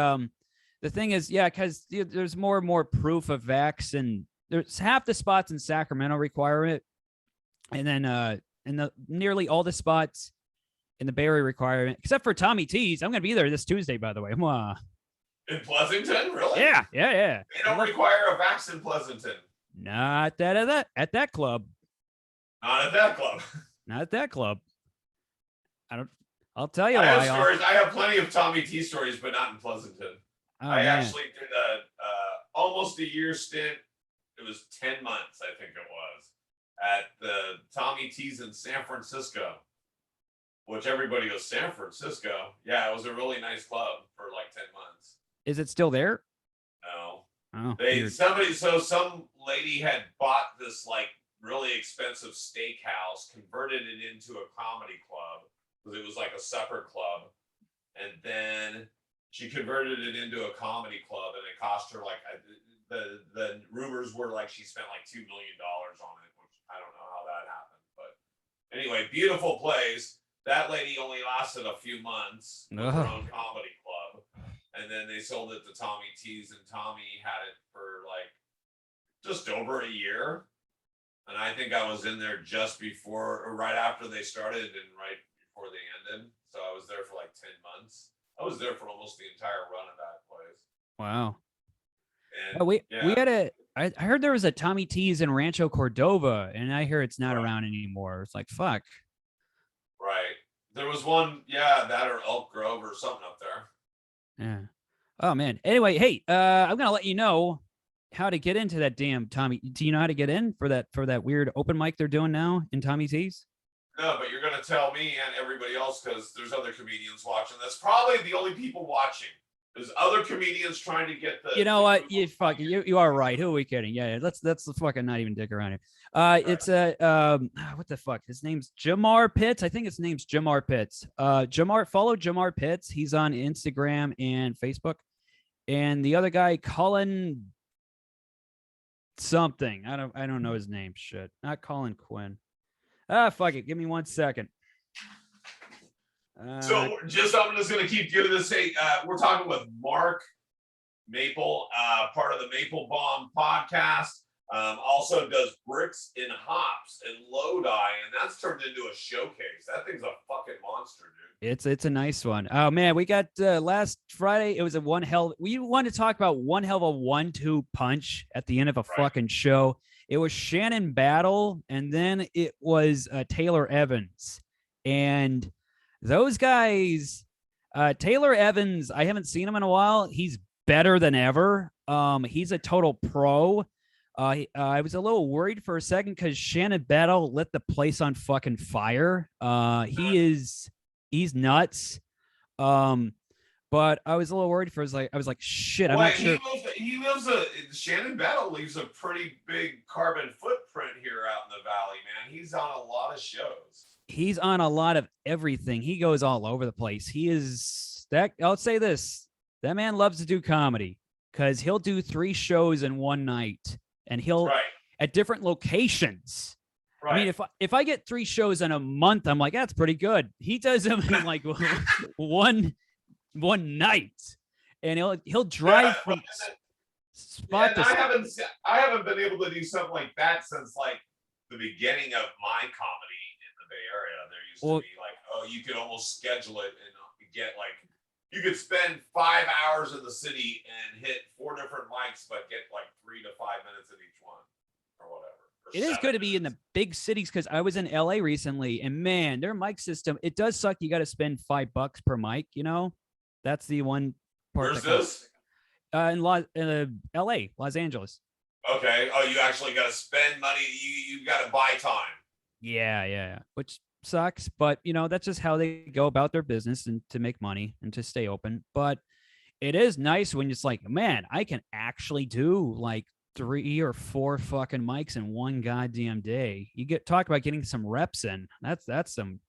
S2: the thing is, yeah, because there's more and more proof of vax, and there's half the spots in Sacramento require it, and then nearly all the spots in the Bay Area require it, except for Tommy T's. I'm gonna be there this Tuesday, by the way.
S1: In Pleasanton, really?
S2: Yeah.
S1: They don't require a vax in Pleasanton.
S2: Not at that club.
S1: Not at that club.
S2: Not at that club. I'll tell you
S1: I
S2: why.
S1: have stories. I have plenty of Tommy T stories, but not in Pleasanton. I actually did a almost a year stint. It was 10 months, I think it was, at the Tommy T's in San Francisco, which everybody goes, San Francisco. Yeah, it was a really nice club for like 10 months.
S2: Is it still there?
S1: No.
S2: Oh,
S1: some lady had bought this like really expensive steakhouse, converted it into a comedy club because it was like a supper club, and then she converted it into a comedy club, and it cost her like the rumors were like she spent like $2 million on it, which I don't know how that happened, but anyway, beautiful place. That lady only lasted a few months with her own comedy club, and then they sold it to Tommy T's, and Tommy had it for like just over a year. And I think I was in there just before or right after they started and right before they ended. So I was there for like 10 months. I was there for almost the entire run of that place.
S2: Wow.
S1: And
S2: we had I heard there was a Tommy T's in Rancho Cordova, and I hear it's not around anymore. It's like, fuck.
S1: Right. There was one, that or Elk Grove or something up there.
S2: Yeah. Oh man. Anyway, hey, I'm gonna let you know how to get into that damn Tommy. Do you know how to get in for that weird open mic they're doing now in Tommy T's?
S1: No, but you're gonna tell me and everybody else because there's other comedians watching. That's probably the only people watching. There's other comedians trying to get the.
S2: You know what? You are right. Who are we kidding? Yeah, let's fucking not even dick around here. It's what the fuck? His name's Jamar Pitts. I think his name's Jamar Pitts. Follow Jamar Pitts. He's on Instagram and Facebook. And the other guy, Colin something. I don't know his name. Shit. Not Colin Quinn. Fuck it. Give me 1 second.
S1: I'm just gonna keep giving this. Hey, we're talking with Marc Maple, part of the Maple Bomb podcast. Also does bricks and hops and Lodi, and that's turned into a showcase. That thing's a fucking monster, dude.
S2: It's a nice one. Oh man, we got last Friday. It was a one hell. We wanted to talk about one hell of a 1-2 punch at the end of a fucking show. It was Shannon Battle, and then it was Taylor Evans, and those guys. Taylor Evans, I haven't seen him in a while. He's better than ever. He's a total pro. I was a little worried for a second because Shannon Battle lit the place on fucking fire. He's nuts. But I was a little worried for his I was like, shit, I'm not sure.
S1: Shannon Battle leaves a pretty big carbon footprint here out in the valley, man. He's on a lot of shows.
S2: He's on a lot of everything. He goes all over the place. He is that. I'll say this: that man loves to do comedy because he'll do 3 shows in one night, and he'll at different locations. Right. I mean, if I get 3 shows in a month, I'm like, that's pretty good. He does them in like one night, and he'll drive from spot to spot.
S1: I haven't been able to do something like that since like the beginning of my comedy. Bay Area, there used to be like, you could almost schedule it and get like, you could spend 5 hours in the city and hit 4 different mics, but get like 3 to 5 minutes in each one or whatever.
S2: It is good to be in the big cities because I was in LA recently, and man, their mic system, it does suck. You got to spend $5 per mic, you know? That's the one part.
S1: Where's this?
S2: In LA, Los Angeles.
S1: Okay. Oh, you actually got to spend money. You got to buy time.
S2: Yeah. Which sucks, but you know, that's just how they go about their business and to make money and to stay open. But it is nice when it's like, man, I can actually do like 3 or 4 fucking mics in one goddamn day. You talk about getting some reps in. That's some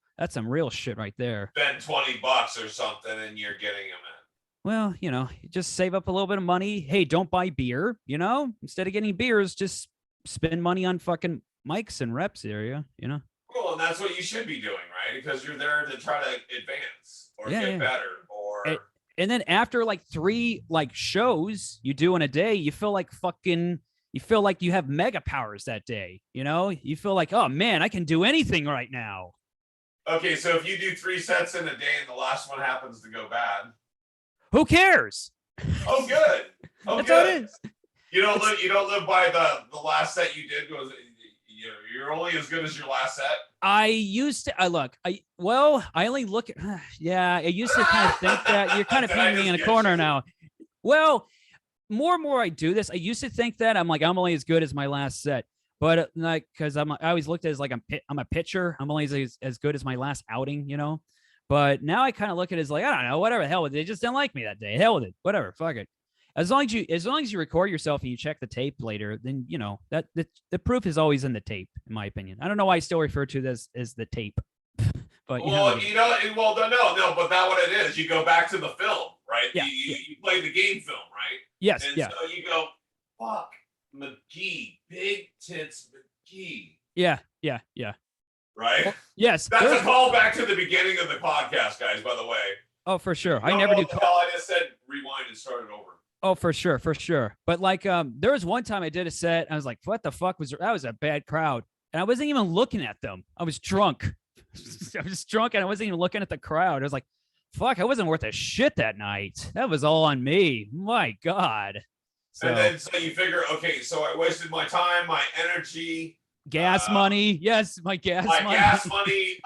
S2: real shit right there.
S1: Spend $20 or something and you're getting them in.
S2: Well, you know, just save up a little bit of money. Hey, don't buy beer, you know? Instead of getting beers, just spend money on fucking mics and reps area, you know?
S1: Well, and that's what you should be doing, right? Because you're there to try to advance or get better or...
S2: And then after like 3 like shows you do in a day, you feel like you have mega powers that day, you know? You feel like, oh man, I can do anything right now.
S1: Okay, so if you do 3 sets in a day and the last one happens to go bad,
S2: who cares?
S1: Oh, good. Oh,
S2: that's
S1: good.
S2: How it is.
S1: You don't live by the last set you did was you're only as good as your last set.
S2: I used to. I only look at. Yeah, I used to kind of think that you're kind of painting me in a corner now. Well, more and more I do this. I used to think that I'm only as good as my last set, but like because I always looked at it as like I'm a pitcher. I'm only as good as my last outing, you know. But now I kind of look at it as like, I don't know, whatever the hell with it. They just didn't like me that day. Hell with it. Whatever. Fuck it. As long as you record yourself and you check the tape later, then you know that the proof is always in the tape, in my opinion. I don't know why I still refer to this as the tape. But
S1: no, but that's what it is. You go back to the film, right?
S2: Yeah,
S1: you play the game film, right?
S2: Yes.
S1: And so you go, fuck McGee, big tits McGee.
S2: Yeah.
S1: Right?
S2: Well, yes.
S1: That's a callback to the beginning of the podcast, guys, by the way.
S2: Oh, for sure. I never do.
S1: I just said rewind and start it over.
S2: Oh, for sure. But like, there was one time I did a set. I was like, what the fuck that was a bad crowd. And I wasn't even looking at them. I was drunk. I was drunk and I wasn't even looking at the crowd. I was like, fuck, I wasn't worth a shit that night. That was all on me. My God.
S1: So you figure, okay, so I wasted my time, my energy.
S2: Gas money. Yes, my gas money.
S1: My gas money.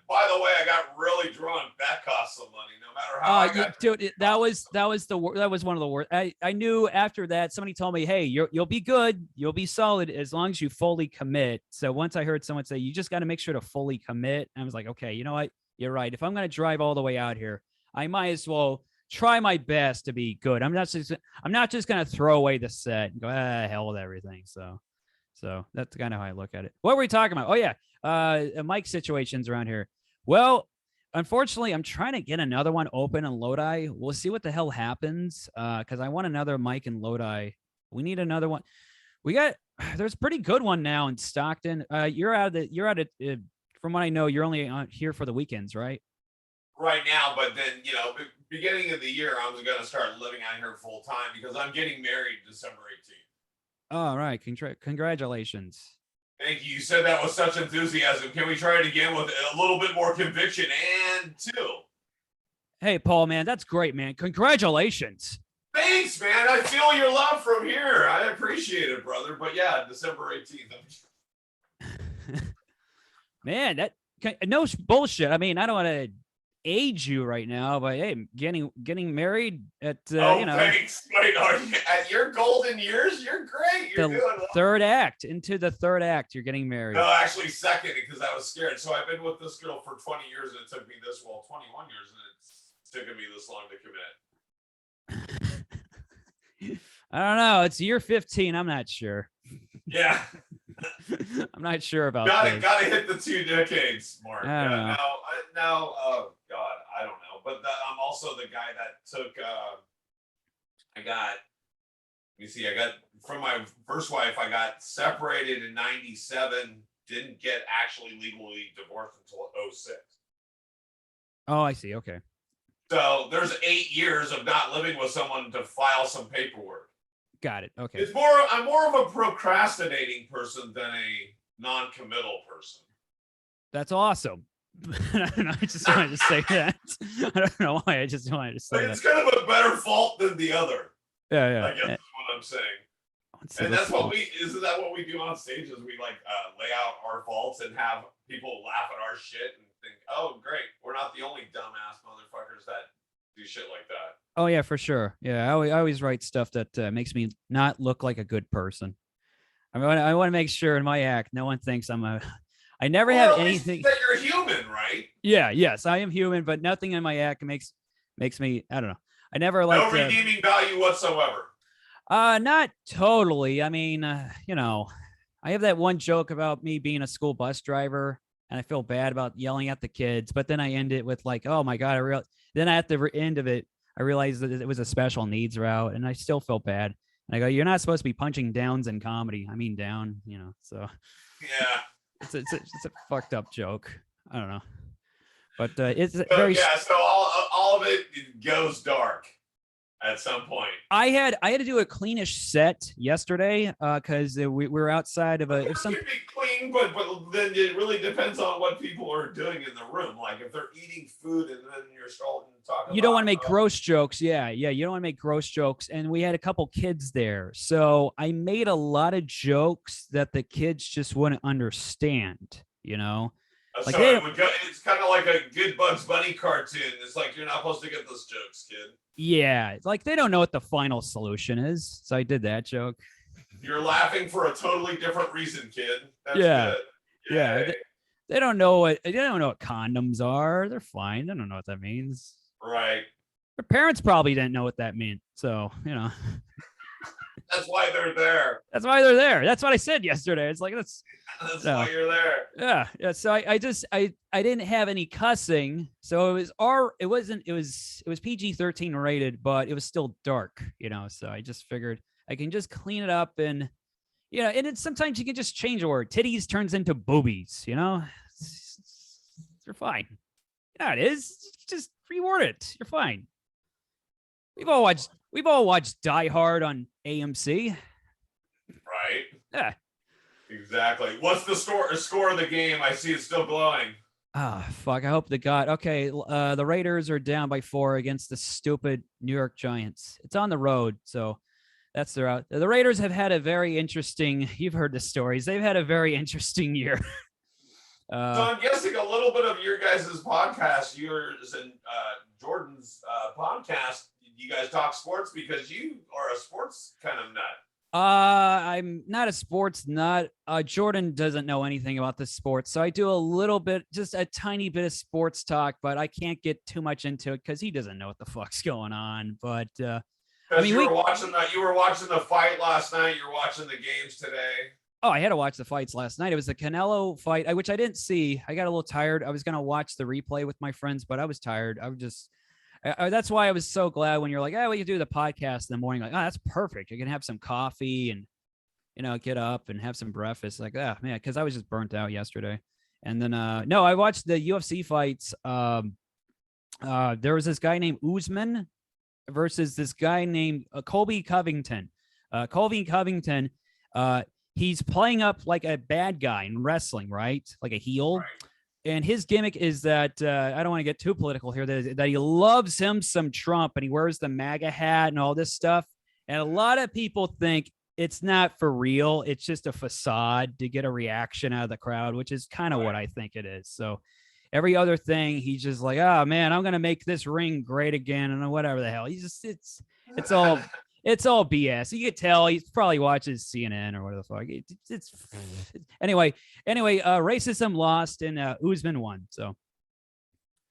S1: By the way, I got really drunk. That cost some money, no matter how.
S2: Dude, that was one of the worst. I knew after that. Somebody told me, "Hey, you'll be good. You'll be solid as long as you fully commit." So once I heard someone say, "You just got to make sure to fully commit," I was like, "Okay, you know what? You're right. If I'm going to drive all the way out here, I might as well try my best to be good. I'm not just going to throw away the set and go, hell with everything." So that's kind of how I look at it. What were we talking about? Oh, yeah. Mic situations around here. Well, unfortunately, I'm trying to get another one open in Lodi. We'll see what the hell happens because I want another mic in Lodi. We need another one. There's a pretty good one now in Stockton. You're out of from what I know, you're only here for the weekends, right?
S1: Right now, but then, beginning of the year, I was going to start living out here full time because I'm getting married December 18th.
S2: All right. Congratulations.
S1: Thank you. You said that with such enthusiasm. Can we try it again with a little bit more conviction? And 2.
S2: Hey, Paul, man, that's great, man. Congratulations.
S1: Thanks, man. I feel your love from here. I appreciate it, brother. But yeah, December 18th.
S2: Man, that no bullshit. I mean, I don't want to age you right now, but hey, getting married at
S1: Thanks. Wait, at your golden years, you're great. You're
S2: the
S1: doing well.
S2: third act. Into the third act, you're getting married.
S1: No, actually second, because I was scared. So I've been with this girl for 20 years, and it took me 21 years, and it's taken me this long to commit.
S2: I don't know. It's year 15. I'm not sure.
S1: Yeah.
S2: I'm not sure about
S1: Gotta
S2: this.
S1: hit the 2 decades mark.
S2: I don't know.
S1: Now, oh God, I don't know. But I'm also the guy that took. Let me see. I got from my first wife. I got separated in '97. Didn't get actually legally divorced until '06.
S2: Oh, I see. Okay.
S1: So there's 8 years of not living with someone to file some paperwork.
S2: Got it. Okay.
S1: I'm more of a procrastinating person than a non-committal person.
S2: That's awesome. I don't know. I just wanted to say that. I don't know why. I just wanted to say
S1: But
S2: that.
S1: it's kind of a better fault than the other.
S2: Yeah.
S1: I guess that's what I'm saying. And that's what isn't that what we do on stage? Is we like lay out our faults and have people laugh at our shit and think, oh, great, we're not the only dumbass motherfuckers that do shit like that.
S2: Oh yeah, for sure. Yeah, I always write stuff that makes me not look like a good person. I mean, I want to make sure in my act, no one thinks I never have anything.
S1: That you're human, right?
S2: Yeah, yes, I am human, but nothing in my act makes me. I don't know. I never like
S1: no redeeming value whatsoever.
S2: Not totally. I mean, I have that one joke about me being a school bus driver, and I feel bad about yelling at the kids, but then I end it with like, oh my god, then at the end of it, I realized that it was a special needs route, and I still felt bad. And I go, you're not supposed to be punching downs in comedy. I mean down, so
S1: yeah.
S2: It's a fucked up joke. I don't know, but it's very.
S1: Yeah, so all of it goes dark at some point.
S2: I had to do a cleanish set yesterday because we were outside of a.
S1: It can be clean, but then it really depends on what people are doing in the room. Like if they're eating food and then you're starting to talk.
S2: You don't want to make gross jokes. Yeah. You don't want to make gross jokes. And we had a couple kids there, so I made a lot of jokes that the kids just wouldn't understand. Like
S1: it's kind of like a good Bugs Bunny cartoon. It's like you're not supposed to get those jokes, kid.
S2: Yeah, like they don't know what the final solution is. So I did that joke.
S1: You're laughing for a totally different reason, kid. That's
S2: yeah.
S1: Good.
S2: Yeah. They don't know what condoms are. They're fine. They don't know what that means.
S1: Right.
S2: Their parents probably didn't know what that meant. So,
S1: That's why they're there.
S2: That's why they're there. That's what I said yesterday. It's like
S1: that's why you're there.
S2: Yeah. So I didn't have any cussing. So it was PG-13 rated, but it was still dark, so I just figured I can just clean it up and and it's sometimes you can just change a word. Titties turns into boobies, they're fine. Yeah, it is. Just reword it. You're fine. We've all watched Die Hard on AMC.
S1: Right.
S2: Yeah.
S1: Exactly. What's the score of the game? I see it's still glowing.
S2: Ah, fuck. I hope to God. Okay. The Raiders are down by 4 against the stupid New York Giants. It's on the road. So that's their out. The Raiders have had a very interesting, you've heard the stories. They've had a very interesting year.
S1: So I'm guessing a little bit of your guys' podcast, yours and Jordan's podcast, you guys talk sports because you are a sports kind of nut.
S2: I'm not a sports nut. Jordan doesn't know anything about the sports, so I do a little bit, just a tiny bit of sports talk, but I can't get too much into it because he doesn't know what the fuck's going on. But I mean, you were watching
S1: the fight last night. You're watching the games today.
S2: Oh, I had to watch the fights last night. It was the Canelo fight, which I didn't see. I got a little tired. I was gonna watch the replay with my friends, but I was tired. That's why I was so glad when you're like, we can do the podcast in the morning. Like, oh, that's perfect. You can have some coffee and, get up and have some breakfast. Like, man, because I was just burnt out yesterday. And then, no, I watched the UFC fights. There was this guy named Usman versus this guy named Colby Covington. Colby Covington He's playing up like a bad guy in wrestling, right? Like a heel.
S1: Right.
S2: And his gimmick is that I don't want to get too political here. That he loves him some Trump, and he wears the MAGA hat and all this stuff. And a lot of people think it's not for real. It's just a facade to get a reaction out of the crowd, which is kind of what I think it is. So every other thing, he's just like, oh man, I'm gonna make this ring great again, and whatever the hell. He's just it's all BS. You could tell he probably watches CNN or whatever the fuck. It's anyway. Racism lost and Usman won. So.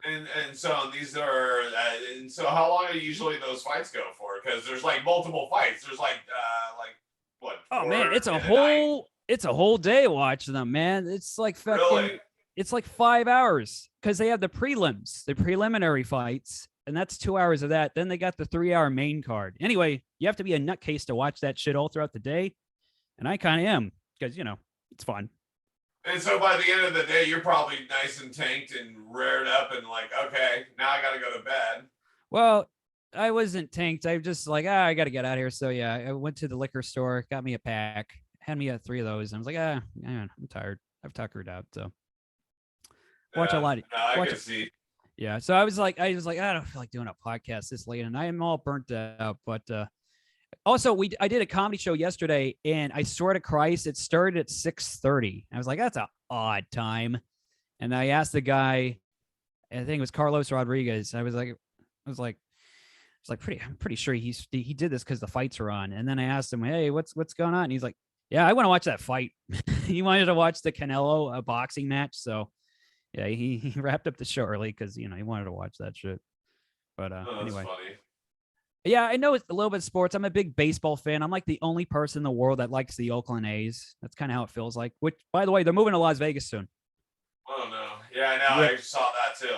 S1: And so these are and so how long are usually those fights go for? Because there's like multiple fights. There's like what?
S2: Oh man, it's a whole day watching them, man. It's like fucking.
S1: Really?
S2: It's like 5 hours because they have the prelims, the preliminary fights, and that's 2 hours of that. Then they got the 3-hour main card. Anyway, you have to be a nutcase to watch that shit all throughout the day, and I kind of am because it's fun.
S1: And so by the end of the day, you're probably nice and tanked and reared up and like, okay, now I got to go to bed.
S2: Well, I wasn't tanked. I was just like, I got to get out of here. So yeah, I went to the liquor store, got me a pack, had me 3 of those. And I was like, man, I'm tired. I've tuckered out. So watch a lot.
S1: I can see.
S2: Yeah. So I was like, I don't feel like doing a podcast this late, and I am all burnt out. But also, I did a comedy show yesterday, and I swear to Christ, it started at 6:30. I was like, that's an odd time. And I asked the guy, I think it was Carlos Rodriguez. I'm pretty sure he did this because the fights are on. And then I asked him, hey, what's going on? And he's like, yeah, I want to watch that fight. He wanted to watch the Canelo boxing match. So yeah, he wrapped up the show early because he wanted to watch that shit. But anyway.
S1: Funny.
S2: Yeah, I know it's a little bit of sports. I'm a big baseball fan. I'm like the only person in the world that likes the Oakland A's. That's kind of how it feels like. Which, by the way, they're moving to Las Vegas soon.
S1: Oh no. Yeah, I know. Yep. I saw that too.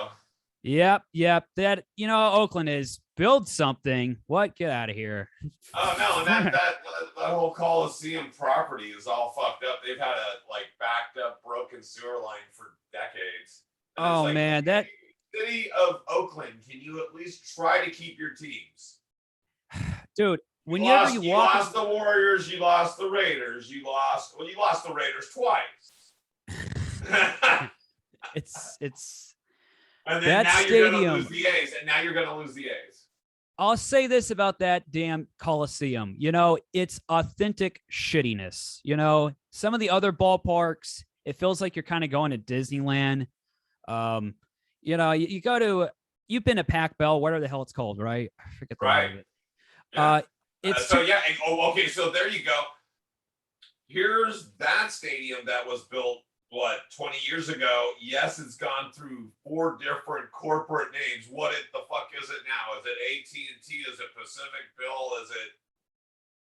S2: Yep. That Oakland is build something. What? Get out of here.
S1: Oh no, and that whole Coliseum property is all fucked up. They've had a backed up, broken sewer line for decades. And
S2: oh man, that
S1: city of Oakland. Can you at least try to keep your teams?
S2: Dude,
S1: you lost the Warriors, you lost the Raiders, you lost the Raiders twice.
S2: it's
S1: and then now you're gonna lose the A's, and now you're gonna lose the A's.
S2: I'll say this about that damn Coliseum. It's authentic shittiness. Some of the other ballparks, it feels like you're kind of going to Disneyland. You go to, you've been to Pac Bell, whatever the hell it's called, right? I forget the name of it.
S1: Yeah. Okay, so there you go. Here's that stadium that was built 20 years ago. Yes, it's gone through 4 different corporate names. What the fuck is it now? Is it AT&T? Is it Pacific Bill? Is it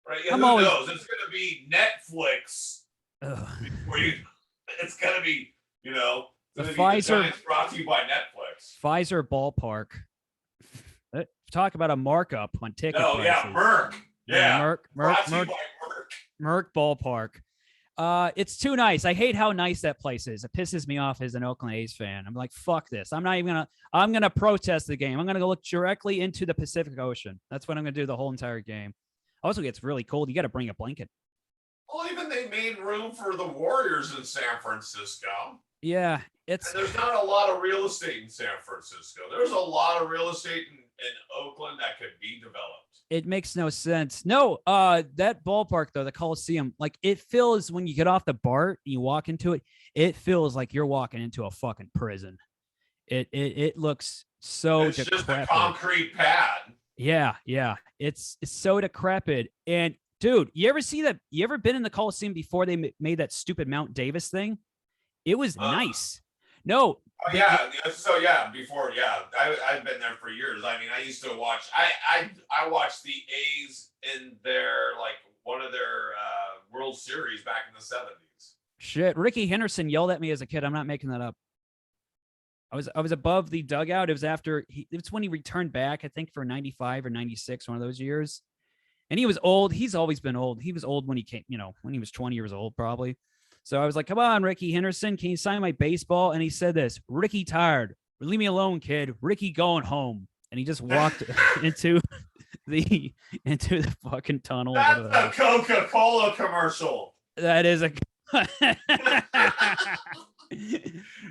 S1: right? Yeah, who knows? It's gonna be Netflix. It's gonna be
S2: the Pfizer
S1: brought to you by Netflix.
S2: Pfizer ballpark. Talk about a markup on ticket prices.
S1: Yeah, Merc. Yeah,
S2: Merc ballpark. It's too nice. I hate how nice that place is. It pisses me off as an Oakland A's fan. I'm like, fuck this. I'm gonna protest the game. I'm gonna go look directly into the Pacific Ocean. That's what I'm gonna do the whole entire game. Also, it gets really cold. You got to bring a blanket.
S1: Well, even they made room for the Warriors in San Francisco.
S2: Yeah,
S1: and there's not a lot of real estate in San Francisco. There's a lot of real estate in Oakland that could be developed.
S2: It makes no sense. No, that ballpark though, the Coliseum, like it feels when you get off the BART and you walk into it, it feels like you're walking into a fucking prison. It looks so
S1: it's
S2: decrepit.
S1: Just a concrete pad.
S2: Yeah. It's so decrepit. And dude, you ever been in the Coliseum before they made that stupid Mount Davis thing? It was nice. No.
S1: Oh, yeah. So yeah, before I've been there for years. I mean, I used to watch. I watched the A's in their one of their World Series back in the 70s.
S2: Shit, Ricky Henderson yelled at me as a kid. I'm not making that up. I was above the dugout. It was it's when he returned back, I think for 95 or 96, one of those years. And he was old. He's always been old. He was old when he came, when he was 20 years old, probably. So I was like, come on, Ricky Henderson, can you sign my baseball? And he said this, Ricky tired. Leave me alone, kid. Ricky going home. And he just walked into the into the fucking tunnel.
S1: That's a Coca-Cola commercial.
S2: That is a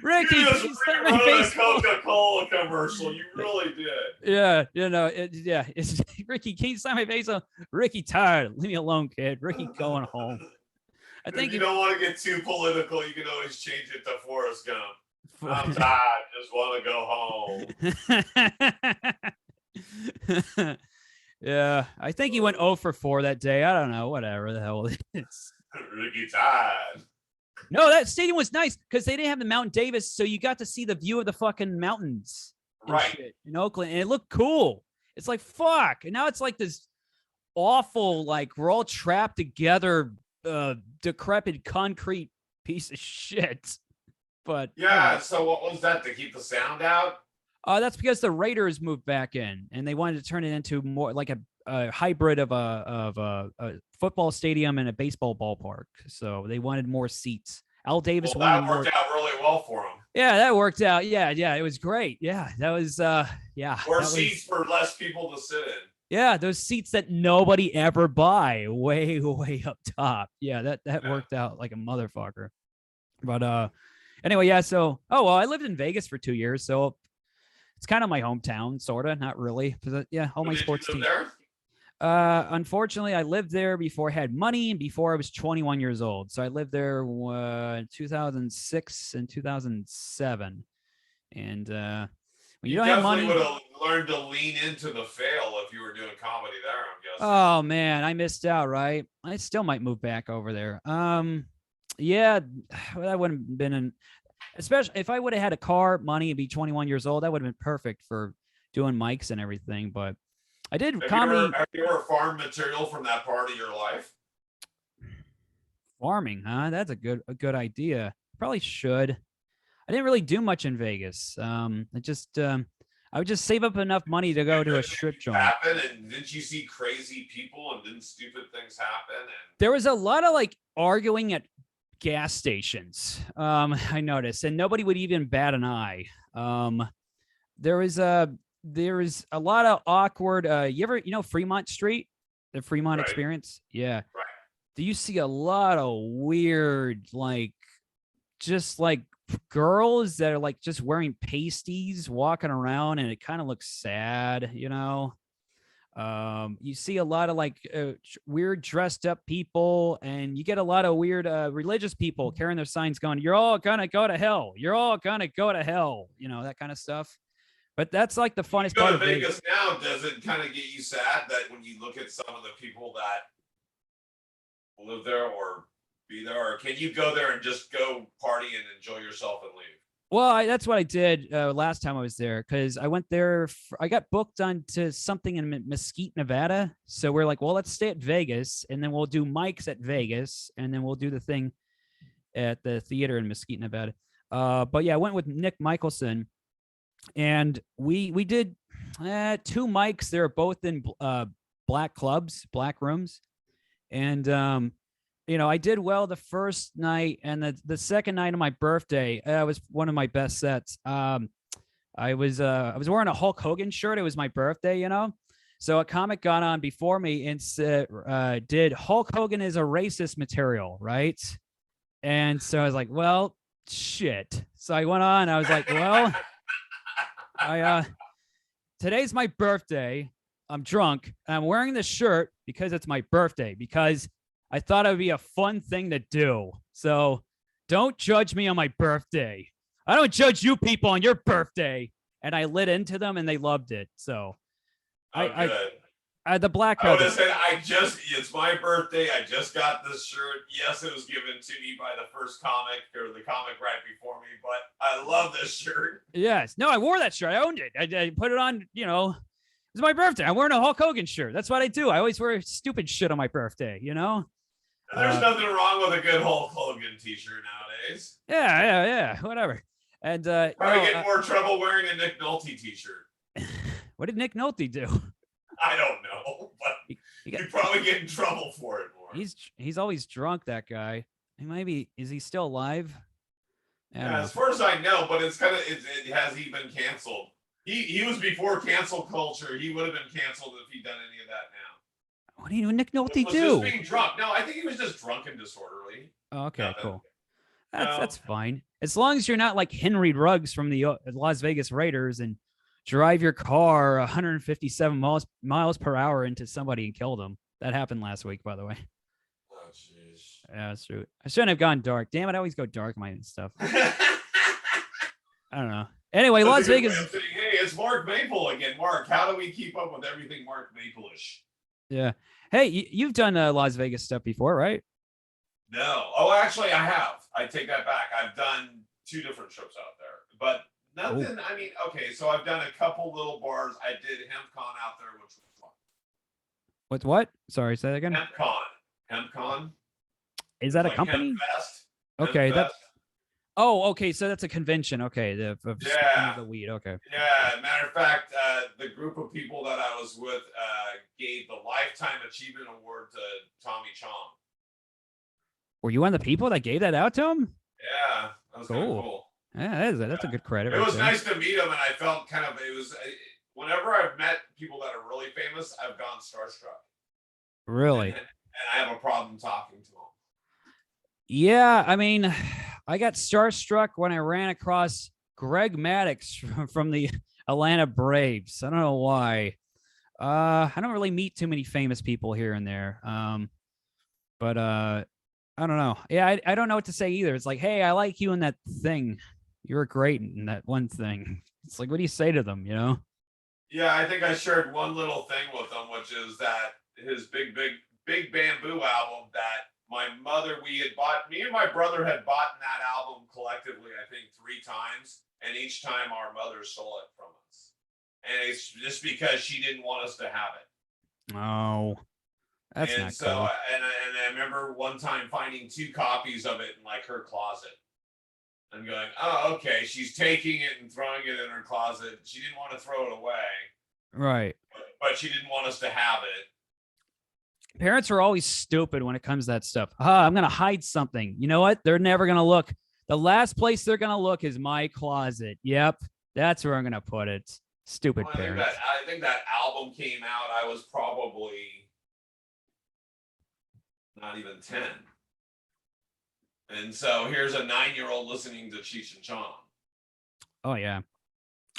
S2: Ricky,
S1: You just
S2: please let my
S1: wrote a
S2: face.
S1: Coca-Cola commercial. You really did.
S2: Yeah, it's Ricky. Can you sign my face? Ricky, tired. Leave me alone, kid. Ricky, going home. I think
S1: if you don't want to get too political, you can always change it to Forrest Gump. I'm tired. Just want to go home.
S2: Yeah, I think he went 0 for 4 that day. I don't know. Whatever the hell it is.
S1: Ricky tired.
S2: No, that stadium was nice because they didn't have the Mount Davis, so you got to see the view of the fucking mountains
S1: Right.
S2: in Oakland, and it looked cool. It's like fuck, and now it's like this awful, like we're all trapped together, decrepit concrete piece of shit. But
S1: yeah, so what was that, to keep the sound out?
S2: That's because the Raiders moved back in, and they wanted to turn it into more like a hybrid of a football stadium and a baseball ballpark. So they wanted more seats. Al Davis wanted
S1: that worked out really well for him.
S2: Yeah, that worked out. Yeah, it was great. Yeah, that was
S1: More seats for less people to sit in.
S2: Yeah, those seats that nobody ever buy, way up top. Yeah, that worked out like a motherfucker. But anyway, yeah. So I lived in Vegas for 2 years, so it's kind of my hometown, sort of, not really. Yeah, all my sports teams. Unfortunately, I lived there before I had money and before I was 21 years old. So I lived there in 2006 and 2007. And when you don't have money,
S1: would have learned to lean into the fail if you were doing comedy there, I'm guessing.
S2: Oh man, I missed out, right? I still might move back over there. Yeah, that wouldn't have been especially if I would have had a car, money, and be 21 years old, that would have been perfect for doing mics and everything. But I did comedy.
S1: Have you ever farmed material from that part of your life?
S2: Farming, huh? That's a good idea. Probably should. I didn't really do much in Vegas. I would just save up enough money to go to a strip joint.
S1: And didn't you see crazy people and didn't stupid things happen? And
S2: there was a lot of like arguing at gas stations. I noticed, and nobody would even bat an eye. There was a lot of awkward. You know Fremont Street, the Fremont Experience? Yeah.
S1: Right.
S2: Do you see a lot of weird, like, just like girls that are like just wearing pasties walking around, and it kind of looks sad, you know? You see a lot of like weird dressed up people, and you get a lot of weird religious people carrying their signs going, "You're all gonna go to hell. You're all gonna go to hell." You know, that kind of stuff. But that's like the funnest part of
S1: Vegas. Now, does it kind of get you sad that when you look at some of the people that live there or be there, or can you go there and just go party and enjoy yourself and leave?
S2: Well, that's what I did last time I was there, because I went there. I got booked onto something in Mesquite, Nevada. So we're like, well, let's stay at Vegas, and then we'll do mics at Vegas, and then we'll do the thing at the theater in Mesquite, Nevada. But yeah, I went with Nick Michelson. And we did 2 mics. They were both in black clubs, black rooms. And, you know, I did well the first night, and the second night of my birthday, was one of my best sets. I was wearing a Hulk Hogan shirt. It was my birthday, you know? So a comic got on before me and said, did Hulk Hogan is a racist material, right? And so I was like, well, shit. So I went on. I was like, well... today's my birthday. I'm drunk, and I'm wearing this shirt because it's my birthday, because I thought it would be a fun thing to do. So don't judge me on my birthday. I don't judge you people on your birthday. And I lit into them, and they loved it. So the black crowd.
S1: I would have said, it's my birthday. I just got this shirt. Yes, it was given to me by the first comic, or the comic right before me, but I love this shirt.
S2: Yes. No, I wore that shirt. I owned it. I put it on, you know, it's my birthday. I'm wearing a Hulk Hogan shirt. That's what I do. I always wear stupid shit on my birthday, you know?
S1: There's nothing wrong with a good Hulk Hogan t-shirt nowadays.
S2: Yeah. Whatever. And
S1: probably get more trouble wearing a Nick Nolte t-shirt.
S2: What did Nick Nolte do?
S1: I don't know, but you probably get in trouble for it more.
S2: He's always drunk, that guy. Is he still alive?
S1: Yeah, as far as I know, but it's kind of, has he been canceled? He was before cancel culture. He would have been canceled if he'd done any of that now.
S2: What do you Nick know what he
S1: Was
S2: do?
S1: just being drunk. No, I think he was just drunk and disorderly.
S2: Oh, okay,
S1: Nothing.
S2: cool.
S1: No.
S2: That's fine. As long as you're not like Henry Ruggs from the Las Vegas Raiders and drive your car 157 miles per hour into somebody and kill them. That happened last week, by the way.
S1: Oh, jeez.
S2: Yeah, that's true. I shouldn't have gone dark. Damn it, I always go dark my stuff. I don't know. Anyway, Las Vegas.
S1: Saying, hey, it's Mark Maple again. Mark, how do we keep up with everything Mark Maple-ish?
S2: Yeah. Hey, you've done Las Vegas stuff before, right?
S1: No. Oh, actually, I have. I take that back. I've done 2 different trips out there, but nothing. I mean, okay, so I've done a couple little bars. I did HempCon out there, which was fun.
S2: What? Sorry, say that again.
S1: HempCon.
S2: Is that
S1: like
S2: a company?
S1: Hempfest.
S2: Okay,
S1: Hempfest.
S2: okay, so that's a convention. Okay, the weed. Okay.
S1: Yeah, matter of fact, the group of people that I was with gave the Lifetime Achievement Award to Tommy Chong.
S2: Were you one of the people that gave that out to him?
S1: Yeah, that was cool.
S2: Yeah, that's a good credit.
S1: It was nice to meet him, and I felt kind of whenever I've met people that are really famous, I've gone starstruck.
S2: Really?
S1: And I have a problem talking to them.
S2: Yeah, I mean, I got starstruck when I ran across Greg Maddux from the Atlanta Braves. I don't know why. I don't really meet too many famous people here and there. But I don't know. Yeah, I don't know what to say either. It's like, hey, I like you in that thing. You were great in that one thing. It's like, what do you say to them, you know?
S1: Yeah, I think I shared one little thing with him, which is that his Big Bamboo album that me and my brother had bought that album collectively, I think 3 times, and each time our mother stole it from us. And it's just because she didn't want us to have it.
S2: Oh, that's
S1: and
S2: not
S1: so,
S2: cool.
S1: And I remember one time finding 2 copies of it in like her closet. And going, oh, okay, she's taking it and throwing it in her closet. She didn't want to throw it away.
S2: Right.
S1: But she didn't want us to have it.
S2: Parents are always stupid when it comes to that stuff. I'm going to hide something. You know what? They're never going to look. The last place they're going to look is my closet. Yep. That's where I'm going to put it. Stupid parents.
S1: I think that album came out. I was probably not even 10. And so here's a 9-year-old listening to Cheech and Chong.
S2: Oh, yeah.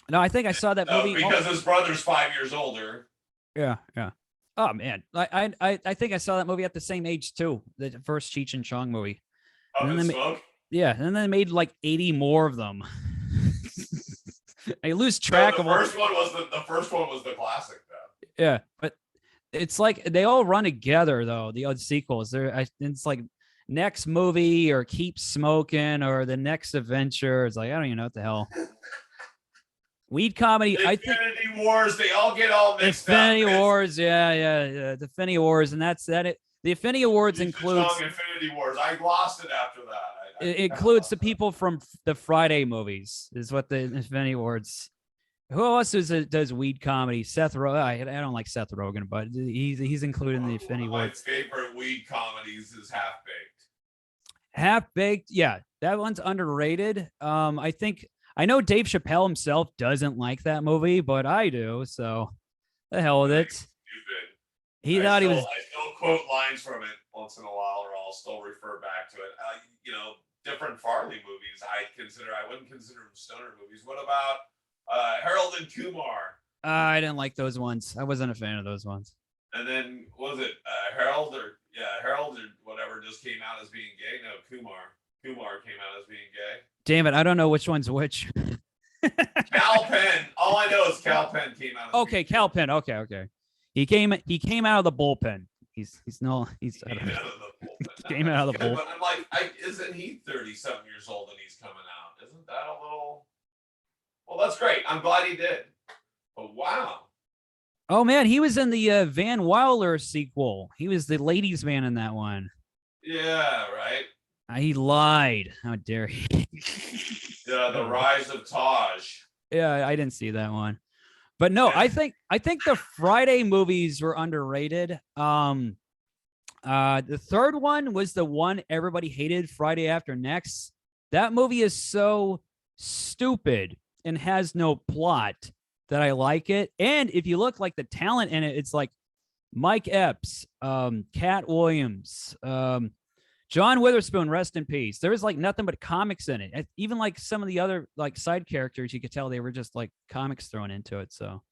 S2: No, I think I saw that movie.
S1: Because his brother's 5 years older.
S2: Yeah, yeah. Oh, man. I think I saw that movie at the same age, too. The first Cheech and Chong movie.
S1: Up in Smoke?
S2: Yeah, and then they made like 80 more of them. I lose track
S1: of
S2: the
S1: first one was the classic, though.
S2: Yeah, but it's like they all run together, though. The other sequels, it's like next movie or keep smoking or the next adventure. It's like, I don't even know what the hell. Weed comedy.
S1: Infinity Wars. They all get all mixed
S2: Infinity up. Wars. Yeah. The Infinity Wars. And that's that. The Infinity Awards includes
S1: Infinity Wars. I lost it after that.
S2: It includes the people from the Friday movies is what the Infinity Awards. Who else does weed comedy? Seth Rogen. I don't like Seth Rogen, but he's included in the Infinity Awards.
S1: My favorite weed comedies is Half Baked.
S2: Half Baked, yeah, that one's underrated. I know Dave Chappelle himself doesn't like that movie, but I do. So the hell with it.
S1: Stupid.
S2: I still
S1: quote lines from it once in a while, or I'll still refer back to it. Different Farley movies. I wouldn't consider them stoner movies. What about Harold and Kumar?
S2: I didn't like those ones. I wasn't a fan of those ones.
S1: And then was it Harold or whatever just came out as being gay? No, Kumar came out as being gay.
S2: Damn it, I don't know which one's which.
S1: Cal Penn. All I know is Cal Penn came out.
S2: Okay, Cal Penn. Okay. He came out of the bullpen. He came out of the bullpen.
S1: But I'm like, isn't he 30-something years old and he's coming out? Isn't that a little? Well, that's great. I'm glad he did. But wow.
S2: Oh man, he was in the Van Wilder sequel. He was the ladies' man in that one.
S1: Yeah, right.
S2: He lied. How dare he?
S1: Yeah, The Rise of Taj.
S2: Yeah, I didn't see that one. But no, I think the Friday movies were underrated. The third one was the one everybody hated, Friday After Next. That movie is so stupid and has no plot. that I like it. And if you look like the talent in it, it's like Mike Epps, Cat Williams, John Witherspoon, rest in peace. There was like nothing but comics in it. Even like some of the other like side characters, you could tell they were just like comics thrown into it. So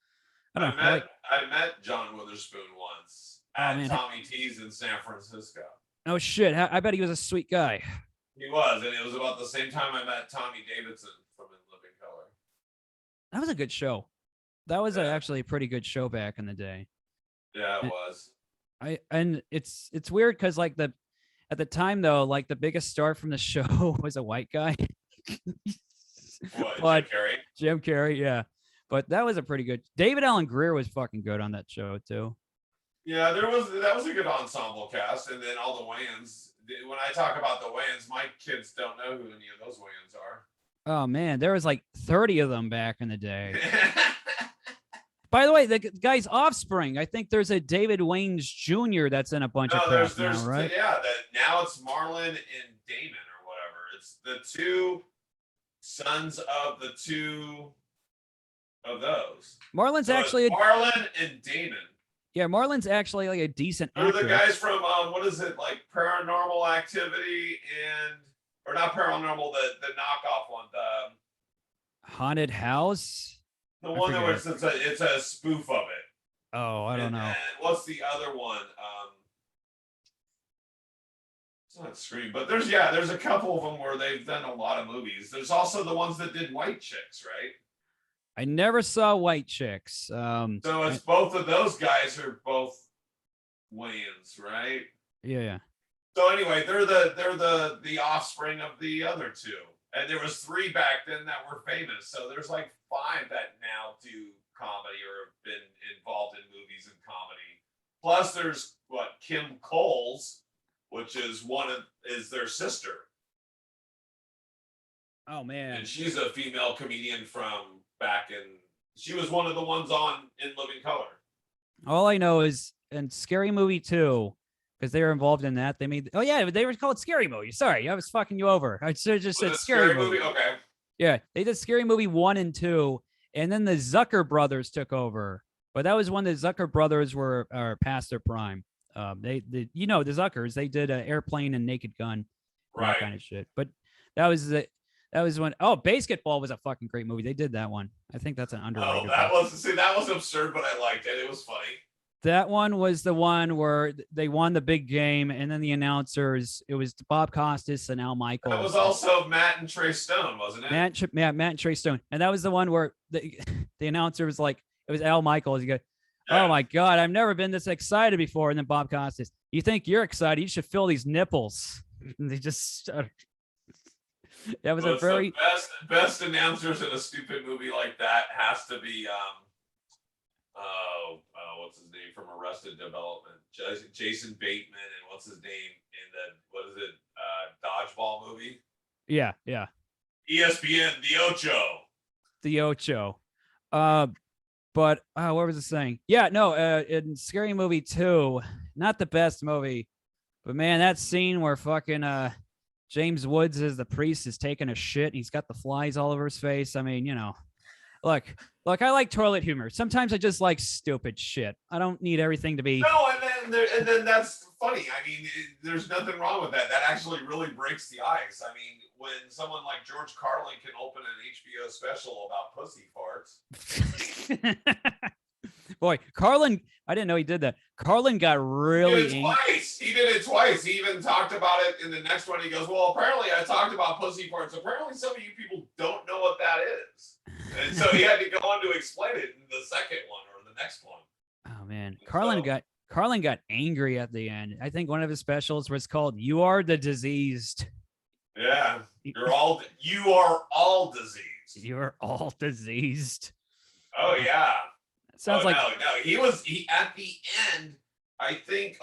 S2: I don't know.
S1: I met John Witherspoon once at Tommy T's in San Francisco.
S2: Oh shit! I bet he was a sweet guy.
S1: He was, and it was about the same time I met Tommy Davidson from In Living Color.
S2: That was a good show. That was actually a pretty good show back in the day.
S1: Yeah, it was.
S2: And it's weird because like at the time though, like the biggest star from the show was a white guy.
S1: What, Jim Carrey?
S2: Jim Carrey, yeah. But that was a pretty good. David Allen Greer was fucking good on that show too.
S1: Yeah, that was a good ensemble cast, and then all the Wayans. When I talk about the Wayans, my kids don't know who any of those Wayans are.
S2: Oh man, there was like 30 of them back in the day. By the way, the guy's offspring. I think there's a David Wayans Jr. that's in a bunch of crap now, right?
S1: Yeah, now it's Marlon and Damon or whatever. It's the two sons of the two of those.
S2: Marlon's actually
S1: Marlon and Damon.
S2: Yeah, Marlon's actually like a decent
S1: actor.
S2: actor.
S1: They're the guys from what is it, like Paranormal Activity or not Paranormal, the knockoff one, the
S2: Haunted House.
S1: The one that was it's a spoof of it.
S2: Oh, I don't know.
S1: And what's the other one? It's not Scream, but there's a couple of them where they've done a lot of movies. There's also the ones that did White Chicks, right?
S2: I never saw White Chicks.
S1: So it's both of those guys are both Wayans, right?
S2: Yeah.
S1: So anyway, they're the offspring of the other two. And there was 3 back then that were famous. So there's like 5 that now do comedy or have been involved in movies and comedy. Plus there's Kim Coles, which is is their sister.
S2: Oh man.
S1: And she's a female comedian from back she was one of the ones on In Living Color.
S2: All I know is in Scary Movie 2, because they were involved in that. They made they were called Scary Movie. Sorry, I was fucking you over. I should have just said Scary Movie.
S1: Okay.
S2: Yeah, they did Scary Movie 1 and 2, and then the Zucker brothers took over. But that was when the Zucker brothers were past their prime. They the Zuckers. They did Airplane and Naked Gun, that kind of shit. But that was when Basketball was a fucking great movie. They did that one. I think that's an underrated.
S1: That was absurd, but I liked it. It was funny.
S2: That one was the one where they won the big game, and then the announcers, it was Bob Costas and Al Michaels.
S1: That was also Matt and Trey Stone, wasn't it?
S2: Matt and Trey Stone. And that was the one where the announcer was like, it was Al Michaels. He goes, "Oh my God, I've never been this excited before." And then Bob Costas, "You think you're excited? You should feel these nipples." And they just that was a very
S1: the best announcers in a stupid movie like that has to be what's his name from Arrested Development, Jason Bateman, and what's his name in the Dodgeball movie?
S2: Yeah.
S1: ESPN,
S2: the Ocho. But what was it saying? Yeah, no, in Scary Movie 2, not the best movie, but man, that scene where fucking James Woods as the priest is taking a shit and he's got the flies all over his face. I mean, look, I like toilet humor. Sometimes I just like stupid shit. I don't need everything to be.
S1: No, and then that's funny. I mean, there's nothing wrong with that. That actually really breaks the ice. I mean, when someone like George Carlin can open an HBO special about pussy farts.
S2: Boy, Carlin, I didn't know he did that. Carlin got really
S1: He did it twice. He even talked about it in the next one. He goes, "Well, apparently I talked about pussy farts. Apparently some of you people don't know what that is." And so he had to go on to explain it in the second one or the next one.
S2: Oh man, Carlin got angry at the end. I think one of his specials was called "You Are the Diseased."
S1: Yeah, you are all diseased.
S2: You're all diseased.
S1: Oh yeah.
S2: Sounds like
S1: no. He at the end. I think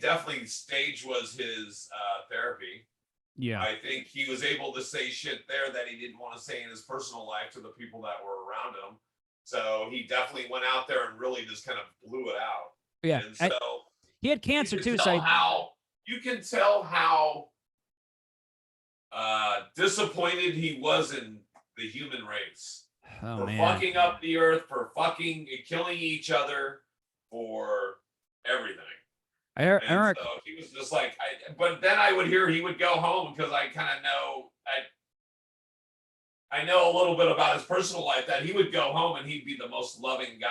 S1: definitely stage was his therapy.
S2: Yeah.
S1: I think he was able to say shit there that he didn't want to say in his personal life to the people that were around him. So he definitely went out there and really just kind of blew it out.
S2: Yeah.
S1: And so
S2: he had cancer too. So
S1: you can tell how disappointed he was in the human race.
S2: Oh,
S1: for
S2: man.
S1: fucking up the earth, for fucking killing each other, for everything. And
S2: Eric,
S1: so he was just like, but then I would hear he would go home because I kind of know, I know a little bit about his personal life, that he would go home and he'd be the most loving guy.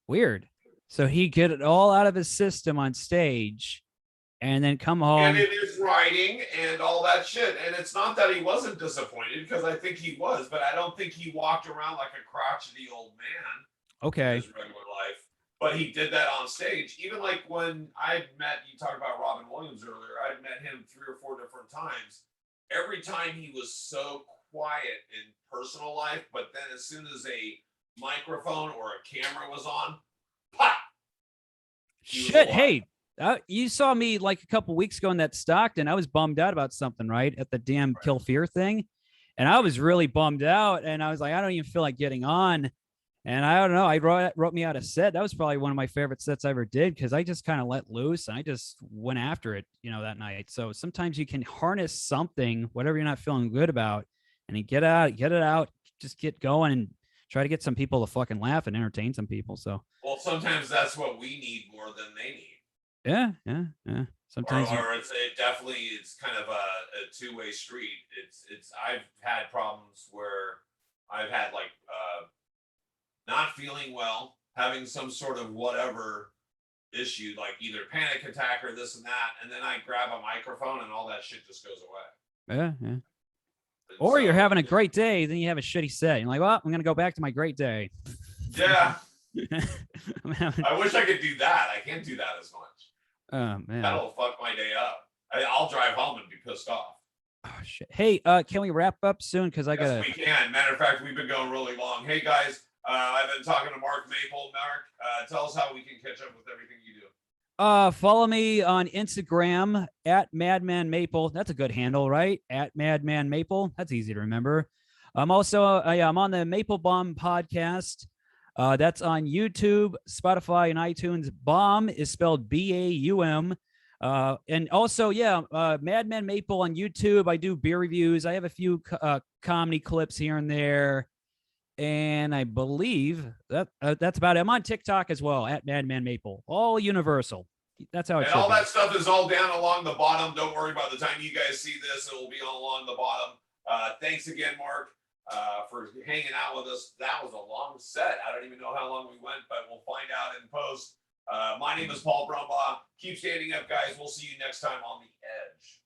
S2: weird. So he get it all out of his system on stage and then come home.
S1: And in his writing and all that shit. And it's not that he wasn't disappointed, because I think he was, but I don't think he walked around like a crotchety old man
S2: Okay.
S1: in his regular life. But he did that on stage. Even like when I met, you talked about Robin Williams earlier, I'd met him 3 or 4 different times. Every time he was so quiet in personal life, but then as soon as a microphone or a camera was on, pop!
S2: Shit. Hey, you saw me like a couple weeks ago in that Stockton. I was bummed out about something, right? At the damn Kill Fear thing. And I was really bummed out. And I was like, I don't even feel like getting on. And I don't know. I wrote me out a set. That was probably one of my favorite sets I ever did, because I just kind of let loose and I just went after it, that night. So sometimes you can harness something, whatever you're not feeling good about, and you get it out, just get going and try to get some people to fucking laugh and entertain some people. So,
S1: well, sometimes that's what we need more than they need.
S2: Yeah. Sometimes
S1: or it's kind of a two-way street. I've had problems where I've had like not feeling well, having some sort of whatever issue, like either panic attack or this and that, and then I grab a microphone and all that shit just goes away.
S2: Yeah. Or you're having a great day, then you have a shitty set. You're like, well, I'm gonna go back to my great day.
S1: Yeah. I wish I could do that. I can't do that as much.
S2: Oh man,
S1: that'll fuck my day up. I'll drive home and be pissed off.
S2: Oh shit. Hey, can we wrap up soon? Because I gotta.
S1: We can. Matter of fact, we've been going really long. Hey guys, I've been talking to Marc Maple. Marc, tell us how we can catch up with everything you do.
S2: Follow me on Instagram at Madman Maple. That's a good handle, right? At Madman Maple. That's easy to remember. I'm also I'm on the Maple Bomb podcast. That's on YouTube, Spotify, and iTunes. Bomb is spelled B-A-U-M. And also, Madman Maple on YouTube. I do beer reviews. I have a few comedy clips here and there. And I believe that's about it. I'm on TikTok as well, at Madman Maple. All universal. That's how it should be.
S1: And all that stuff is all down along the bottom. Don't worry, by the time you guys see this, it will be all along the bottom. Thanks again, Marc, for hanging out with us. That was a long set. I don't even know how long we went, but we'll find out in post. My name is Paul Brumbaugh. Keep standing up, guys. We'll see you next time on The Edge.